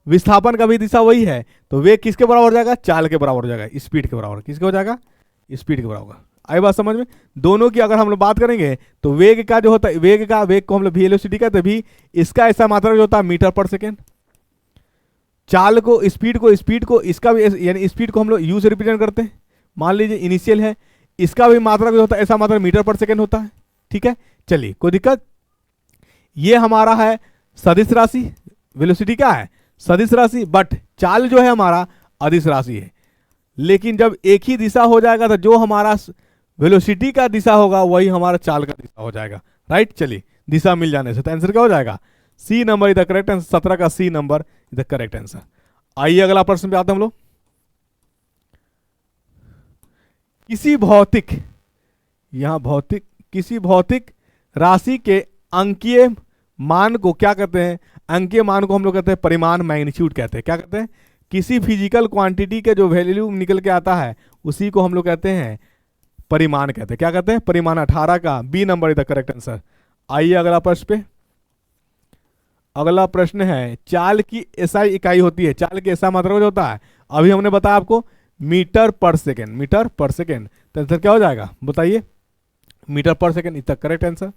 विस्थापन का भी दिशा वही है, तो वेग किसके बराबर हो जाएगा, चाल के बराबर हो जाएगा, स्पीड के बराबर। किसके हो जाएगा, स्पीड के बराबर। आई बात समझ में। दोनों की अगर हम लोग बात करेंगे तो वेग का जो होता है, वेग को हम लोग वेलोसिटी कहते हैं, भी इसका ऐसा मात्रा जो होता है मीटर पर सेकेंड। चाल को, स्पीड को इसका भी, यानी स्पीड को हम लोग यू से रिप्रेजेंट करते हैं। मान लीजिए इनिशियल है, इसका भी मात्रा जो होता है ऐसा मात्रा मीटर पर सेकेंड होता है, ठीक है। चलिए कोई दिक्कत। ये हमारा है सदिश राशि, वेलोसिटी क्या है, सदिश राशि, बट चाल जो है हमारा अदिश राशि है। लेकिन जब एक ही दिशा हो जाएगा तो जो हमारा वेलोसिटी का दिशा होगा वही हमारा चाल का दिशा हो जाएगा, राइट। चलिए दिशा मिल जाने से तो आंसर क्या हो जाएगा, C number is the correct answer. 17 का C number is the correct answer. आइए अगला प्रश्न पे आते हैं हम लोग। किसी भौतिक, यहां भौतिक, किसी भौतिक राशि के अंकीय मान को क्या कहते हैं, अंकीय मान को हम लोग कहते हैं परिमाण, मैग्नीट्यूड कहते हैं। क्या कहते हैं, किसी फिजिकल क्वांटिटी के जो वैल्यू निकल के आता है उसी को हम लोग कहते हैं परिमाण कहते हैं। क्या कहते हैं, परिमाण। 18 का B number is the correct answer. आइए अगला प्रश्न पे। अगला प्रश्न है, चाल की एसआई इकाई होती है, चाल की ऐसा मात्रा जो होता है, अभी हमने बताया आपको मीटर पर सेकेंड, मीटर पर सेकेंड। तो आंसर क्या हो जाएगा बताइए, मीटर पर second is the correct answer.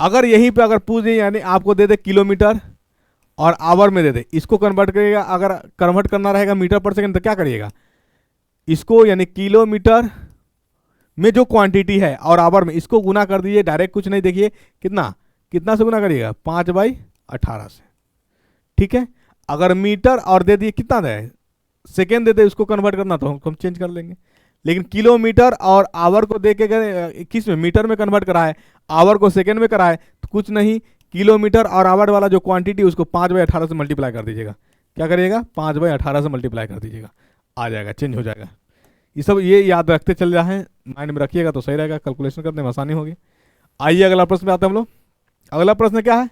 अगर यहीं पे अगर पूछ दे, यानी आपको दे दे किलोमीटर और आवर में दे दे, इसको कन्वर्ट करिएगा, अगर कन्वर्ट करना रहेगा मीटर पर सेकेंड तो क्या करिएगा, इसको यानी किलोमीटर में जो क्वांटिटी है और आवर में इसको गुना कर दीजिए, डायरेक्ट कुछ नहीं, देखिए कितना कितना से गुना करिएगा, 5/18 से, ठीक है। अगर मीटर और दे दिए कितना दे, सेकेंड दे दे, उसको कन्वर्ट करना तो हम चेंज कर लेंगे। लेकिन किलोमीटर और आवर को दे के किस में, मीटर में कन्वर्ट कराए, आवर को सेकेंड में कराए, तो कुछ नहीं, किलोमीटर और आवर वाला जो क्वांटिटी उसको 5/18 से मल्टीप्लाई कर दीजिएगा। क्या करिएगा, 5/18 से मल्टीप्लाई कर दीजिएगा, आ जाएगा, चेंज हो जाएगा। ये सब ये याद रखते चल रहे हैं, माइंड में रखिएगा तो सही रहेगा, कैलकुलेशन करने में आसानी होगी। आइए अगला प्रश्न पे आते हैं हम लोग। अगला प्रश्न क्या है,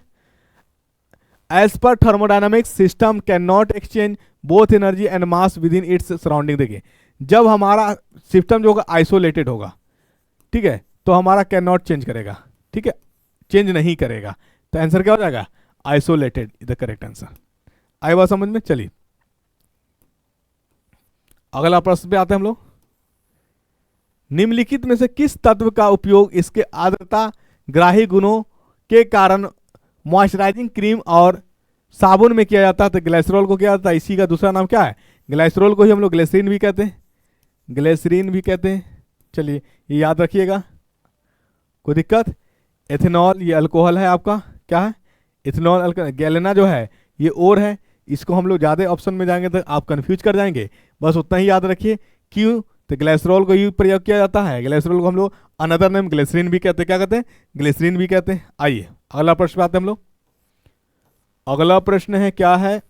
as per thermodynamics system can not exchange both energy and mass within its surrounding. देखिए जब हमारा सिस्टम जो होगा आइसोलेटेड होगा, ठीक है, तो हमारा कैन नॉट चेंज करेगा, ठीक है, चेंज नहीं करेगा। तो आंसर क्या हो जाएगा, isolated is the correct answer. आई बात समझ में। चलिए अगला प्रश्न पे आते हैं हम लोग। निम्नलिखित में से किस तत्व का उपयोग इसके आर्द्रता ग्राही गुणों के कारण मॉइस्चराइजिंग क्रीम और साबुन में किया जाता है, तो ग्लिसरॉल को किया जाता है। इसी का दूसरा नाम क्या है, ग्लिसरॉल को ही हम लोग ग्लिसरीन भी कहते हैं, ग्लिसरीन भी कहते हैं। चलिए ये याद रखिएगा, कोई दिक्कत। एथेनॉल ये अल्कोहल है आपका, क्या है, इथेनॉल अल्कोहल। गैलेना जो है ये और है, इसको हम लोग ज़्यादा ऑप्शन में जाएंगे तो आप कंफ्यूज कर जाएंगे, बस उतना ही याद रखिए। क्यों, तो ग्लिसरॉल को ही प्रयोग किया जाता है, ग्लिसरॉल को हम लोग अनदर नेम ग्लिसरीन भी कहते हैं। क्या कहते हैं, ग्लिसरीन भी कहते हैं। आइए अगला प्रश्न पे आते हैं हम लोग। अगला प्रश्न है क्या है,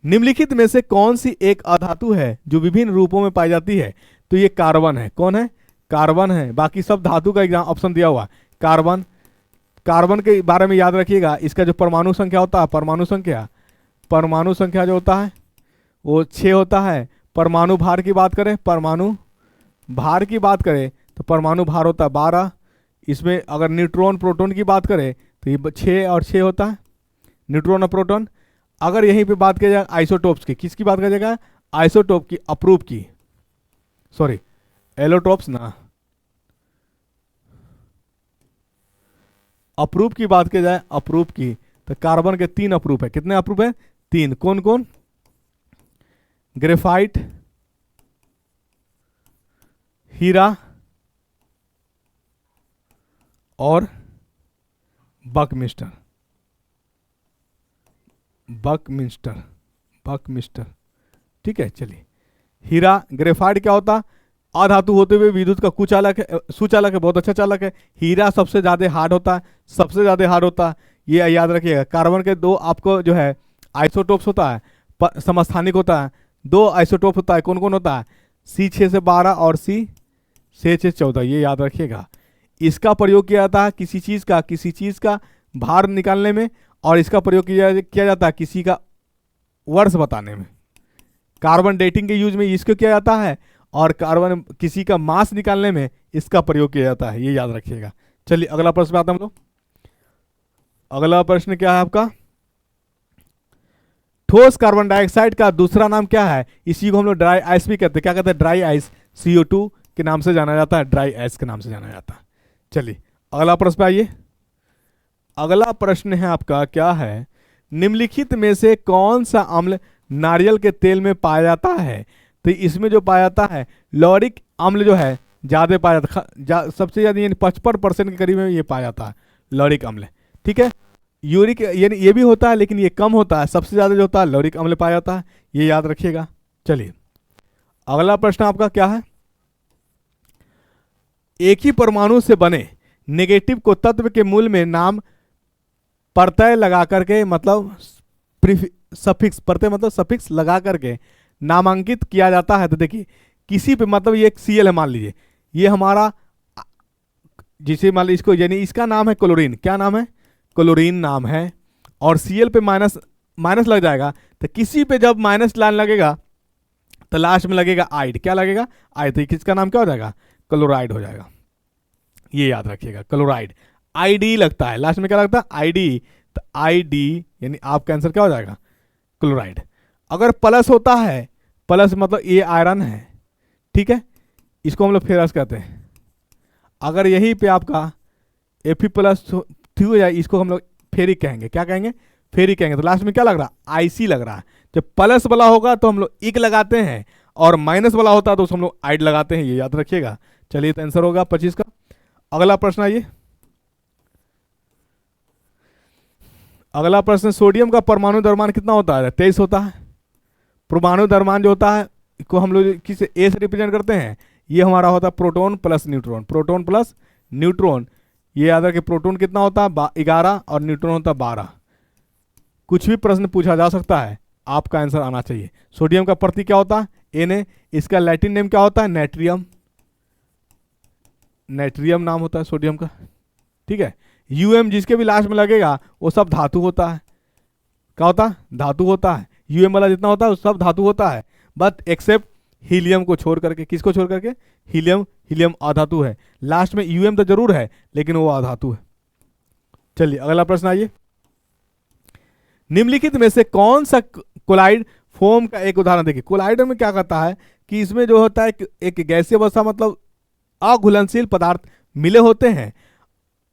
निम्नलिखित में से कौन सी एक अधातु है जो विभिन्न रूपों में पाई जाती है, तो ये कार्बन है। कौन है, कार्बन है, बाकी सब धातु का एग्जाम ऑप्शन दिया हुआ। कार्बन, कार्बन के बारे में याद रखिएगा, इसका जो परमाणु संख्या होता है, परमाणु संख्या जो होता है वो 6 होता है। परमाणु भार की बात करें, परमाणु भार की बात करें तो परमाणु भार होता है 12। इसमें अगर न्यूट्रॉन प्रोटॉन की बात करें तो ये 6 और 6 होता है, न्यूट्रॉन और प्रोटॉन। अगर यहीं पे बात किया जाए आइसोटोप्स की, किसकी बात किया जाएगा, आइसोटोप की, अप्रूव की, सॉरी एलोटोप्स ना, अप्रूव की बात की जाए, अप्रूव की, तो कार्बन के 3 अप्रूव है। कितने अप्रूव है, 3। कौन कौन, ग्रेफाइट, हीरा और बकमिस्टर, बकमिस्टर, ठीक है। चलिए हीरा, ग्रेफाइट क्या होता, अधातु होते हुए विद्युत का कुचालक है, सुचालक है, बहुत अच्छा चालक है। हीरा सबसे ज़्यादा हार्ड होता है, सबसे ज़्यादा हार्ड होता है, ये याद रखिएगा। कार्बन के 2 आपको जो है आइसोटोप्स होता है, समस्थानिक होता है, 2 आइसोटोप होता है। कौन कौन होता है, C6 से 12 और C6 से 14, ये याद रखिएगा। इसका प्रयोग किया जाता है किसी चीज़ का भार निकालने में, और इसका प्रयोग किया जाता है किसी का वर्ष बताने में। कार्बन डेटिंग के यूज में इसको किया जाता है, और कार्बन किसी का मास निकालने में इसका प्रयोग किया जाता है, ये याद रखिएगा। चलिए अगला प्रश्न पे आते हैं हम लोग। अगला प्रश्न क्या है आपका, ठोस कार्बन डाइऑक्साइड का दूसरा नाम क्या है? इसी को हम लोग ड्राई आइस भी कहते हैं। क्या कहते हैं? ड्राई आइस, CO2 के नाम से जाना जाता है, ड्राई आइस के नाम से जाना जाता है। चलिए अगला प्रश्न पे आइए। अगला प्रश्न है आपका, क्या है, निम्नलिखित में से कौन सा अम्ल नारियल के तेल में पाया जाता है? तो इसमें जो पाया जाता है लॉरिक अम्ल जो है ज़्यादा पाया जाता है, सबसे ज़्यादा यानी 55% के करीब में ये पाया जाता है लॉरिक अम्ल। ठीक है, यूरिक यानी ये भी होता है लेकिन ये कम होता है, सबसे ज़्यादा जो होता है लॉरिक अम्ल पाया जाता है, ये याद रखिएगा। चलिए अगला प्रश्न आपका क्या है, एक ही परमाणु से बने नेगेटिव को तत्व के मूल में नाम प्रत्यय लगा करके, मतलब सफिक्स, प्रत्यय मतलब सफिक्स लगा करके नामांकित किया जाता है। तो देखिए किसी पे, मतलब ये एक Cl है मान लीजिए, ये हमारा जिसे मान लीजिए इसको, यानी इसका नाम है क्लोरीन, क्या नाम है? क्लोरीन नाम है, और Cl पे माइनस लग जाएगा, तो किसी पे जब माइनस लाइन लगेगा तो लास्ट में लगेगा आइड, क्या लगेगा? आइड, तो किसका नाम क्या हो जाएगा? क्लोराइड हो जाएगा, ये याद रखिएगा, क्लोराइड। ID लगता है, लास्ट में क्या लगता है? ID, तो ID यानी आपका आंसर क्या हो जाएगा? क्लोराइड। अगर प्लस होता है, प्लस मतलब ये आयरन है, ठीक है, इसको हम लोग फेरस कहते हैं। अगर यहीं पे आपका Fe+ हो जाए, इसको हम लोग फेरिक कहेंगे, क्या कहेंगे? फेरिक कहेंगे। तो लास्ट में क्या लग रहा है? IC लग रहा है। जब प्लस वाला होगा तो हम लोग इक लगाते हैं, और माइनस वाला होता है तो हम लोग आइड लगाते हैं, ये याद रखिएगा। चलिए तो आंसर होगा 25 का। अगला प्रश्न आइए। अगला प्रश्न, सोडियम का परमाणु द्रव्यमान कितना होता है? 23 होता है। परमाणु द्रव्यमान जो होता है को हम लोग किस A से रिप्रेजेंट करते हैं? ये हमारा होता है proton plus neutron, proton plus neutron. ये याद रखिए, प्रोटॉन कितना होता है? 11, और न्यूट्रॉन होता है 12। कुछ भी प्रश्न पूछा जा सकता है, आपका आंसर आना चाहिए। सोडियम का प्रतीक क्या होता है? Na। इसका लैटिन नेम क्या होता है? नाइट्रियम, नाइट्रियम नाम होता है सोडियम का, ठीक है। Um जिसके भी लास्ट में लगेगा वो सब धातु होता है, क्या होता है? धातु होता है। Um वाला जितना होता है वो सब धातु होता है, बट एक्सेप्ट हीलियम को छोड़ करके। किसको छोड़ करके? हीलियम, हीलियम अधातु है। लास्ट में Um तो जरूर है लेकिन वो अधातु है। चलिए अगला प्रश्न आइए। निम्नलिखित में से कौन सा कोलाइड फोम का एक उदाहरण? देखिए कोलाइड में क्या कहता है कि इसमें जो होता है एक गैसीय अवस्था, मतलब अघुलनशील पदार्थ मिले होते हैं।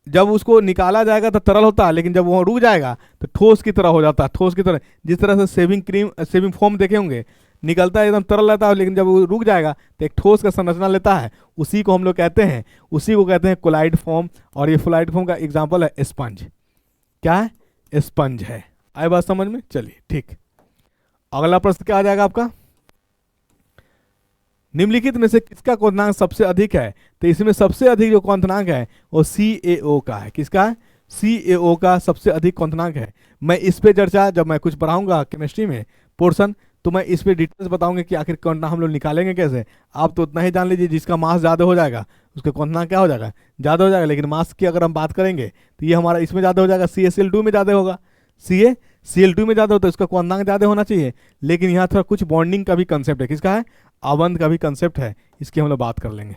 जब उसको निकाला जाएगा तो तरल होता है, लेकिन जब वो रुक जाएगा तो ठोस की तरह हो जाता है, ठोस की तरह। जिस तरह से सेविंग फोम देखे होंगे, निकलता है एकदम तरल रहता है, लेकिन जब वो रुक जाएगा तो एक ठोस का संरचना लेता है, उसी को हम लोग कहते हैं, उसी को कहते हैं कोलाइड फोम। और ये कोलाइड फोम का एग्जाम्पल है स्पंज। क्या है? स्पंज है। आए बात समझ में? चलिए ठीक। अगला प्रश्न क्या आ जाएगा आपका, निम्नलिखित में से किसका क्वथनांक सबसे अधिक है? तो इसमें सबसे अधिक जो क्वथनांक है वो CaO का है। किसका है? CaO का सबसे अधिक क्वथनांक है। मैं इस पे चर्चा जब मैं कुछ पढ़ाऊंगा केमिस्ट्री में पोर्शन, तो मैं इस पे डिटेल्स बताऊंगा कि आखिर क्वथनांक हम लोग निकालेंगे कैसे। आप तो उतना ही जान लीजिए, जिसका मास ज़्यादा हो जाएगा उसका क्वथनांक क्या हो जाएगा? ज़्यादा हो जाएगा। लेकिन मास की अगर हम बात करेंगे तो ये हमारा इसमें ज़्यादा हो जाएगा, CaCl2 में ज़्यादा होगा, CaCl2 में ज़्यादा होता है, उसका क्वथनांक ज़्यादा होना चाहिए। लेकिन यहाँ थोड़ा कुछ बॉन्डिंग का भी कंसेप्ट है। किसका है? अबंध का भी कंसेप्ट है, इसकी हम लोग बात कर लेंगे।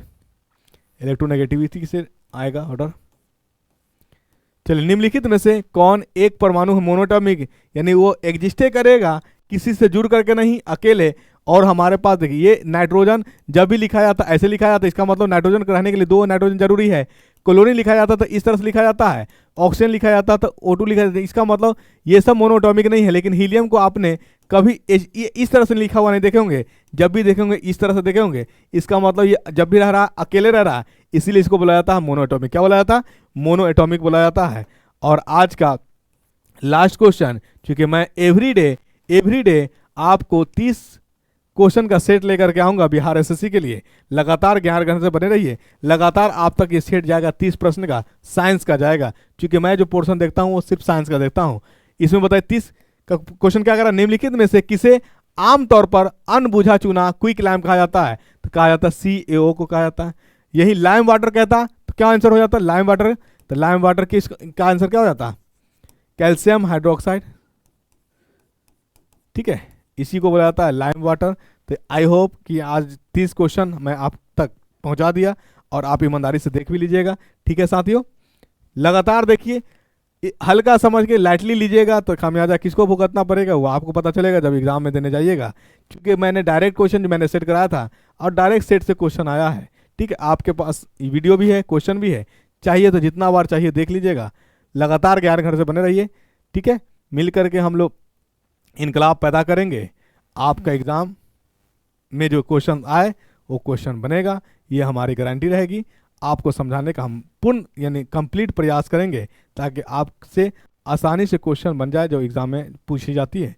इलेक्ट्रोनेगेटिविटी से आएगा ऑर्डर। चलिए निम्नलिखित में से कौन एक परमाणु मोनोटॉमिक, यानी वो एग्जिस्टे करेगा किसी से जुड़ करके नहीं, अकेले। और हमारे पास देखिए ये नाइट्रोजन जब भी लिखा जाता है ऐसे लिखा जाता है, इसका मतलब नाइट्रोजन रहने के लिए 2 नाइट्रोजन जरूरी है। क्लोरीन लिखा जाता तो इस तरह से लिखा जाता है, ऑक्सीजन लिखा जाता तो O2 लिखा जाता है। इसका मतलब ये सब मोनोटॉमिक नहीं है। लेकिन हीलियम को आपने कभी इस तरह से लिखा हुआ नहीं देखे होंगे, जब भी देखे होंगे इस तरह से देखे होंगे। इसका मतलब ये जब भी रह रहा अकेले रह रहा, इसीलिए इसको बोला जाता है मोनोएटॉमिक। क्या बोला जाता है? मोनोएटॉमिक बोला जाता है। और आज का लास्ट क्वेश्चन, क्योंकि मैं एवरीडे आपको 30 क्वेश्चन का सेट लेकर के आऊंगा बिहार SSC के लिए। लगातार 11 घंटे से बने रहिए, लगातार आप तक ये सेट जाएगा 30 प्रश्न का, साइंस का जाएगा। क्योंकि मैं जो पोर्शन देखता हूँ वो सिर्फ साइंस का देखता हूँ। इसमें बताइए 30 का क्वेश्चन क्या करा, निम्नलिखित में से किसे आमतौर पर अनबुझा चूना क्विक लाइम कहा जाता है? तो कहा जाता है CaO को कहा जाता है। यही लाइम वाटर कहता तो क्या आंसर हो जाता है? Lime water. तो लाइम वाटर की का आंसर क्या हो जाता? Calcium hydroxide. ठीक है, इसी को बोला जाता है लाइम वाटर। तो आई होप कि आज 30 क्वेश्चन मैं आप तक पहुंचा दिया और आप ईमानदारी से देख भी लीजिएगा। ठीक है साथियों, लगातार देखिए, हल्का समझ के लाइटली लीजिएगा तो खामियाजा किसको भुगतना पड़ेगा वो आपको पता चलेगा जब एग्जाम में देने जाइएगा। क्योंकि मैंने डायरेक्ट क्वेश्चन जो मैंने सेट कराया था और डायरेक्ट सेट से क्वेश्चन आया है। ठीक है, आपके पास वीडियो भी है, क्वेश्चन भी है, चाहिए तो जितना बार चाहिए देख लीजिएगा। लगातार ज्ञान घर से बने रहिए। ठीक है, मिल करके हम लोग इनकलाब पैदा करेंगे। आपका एग्ज़ाम में जो क्वेश्चन आए वो क्वेश्चन बनेगा, ये हमारी गारंटी रहेगी। आपको समझाने का हम पूर्ण यानी कंप्लीट प्रयास करेंगे ताकि आपसे आसानी से क्वेश्चन बन जाए जो एग्ज़ाम में पूछी जाती है।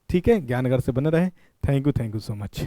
ठीक है, ज्ञानगर से बने रहे। Thank you so much.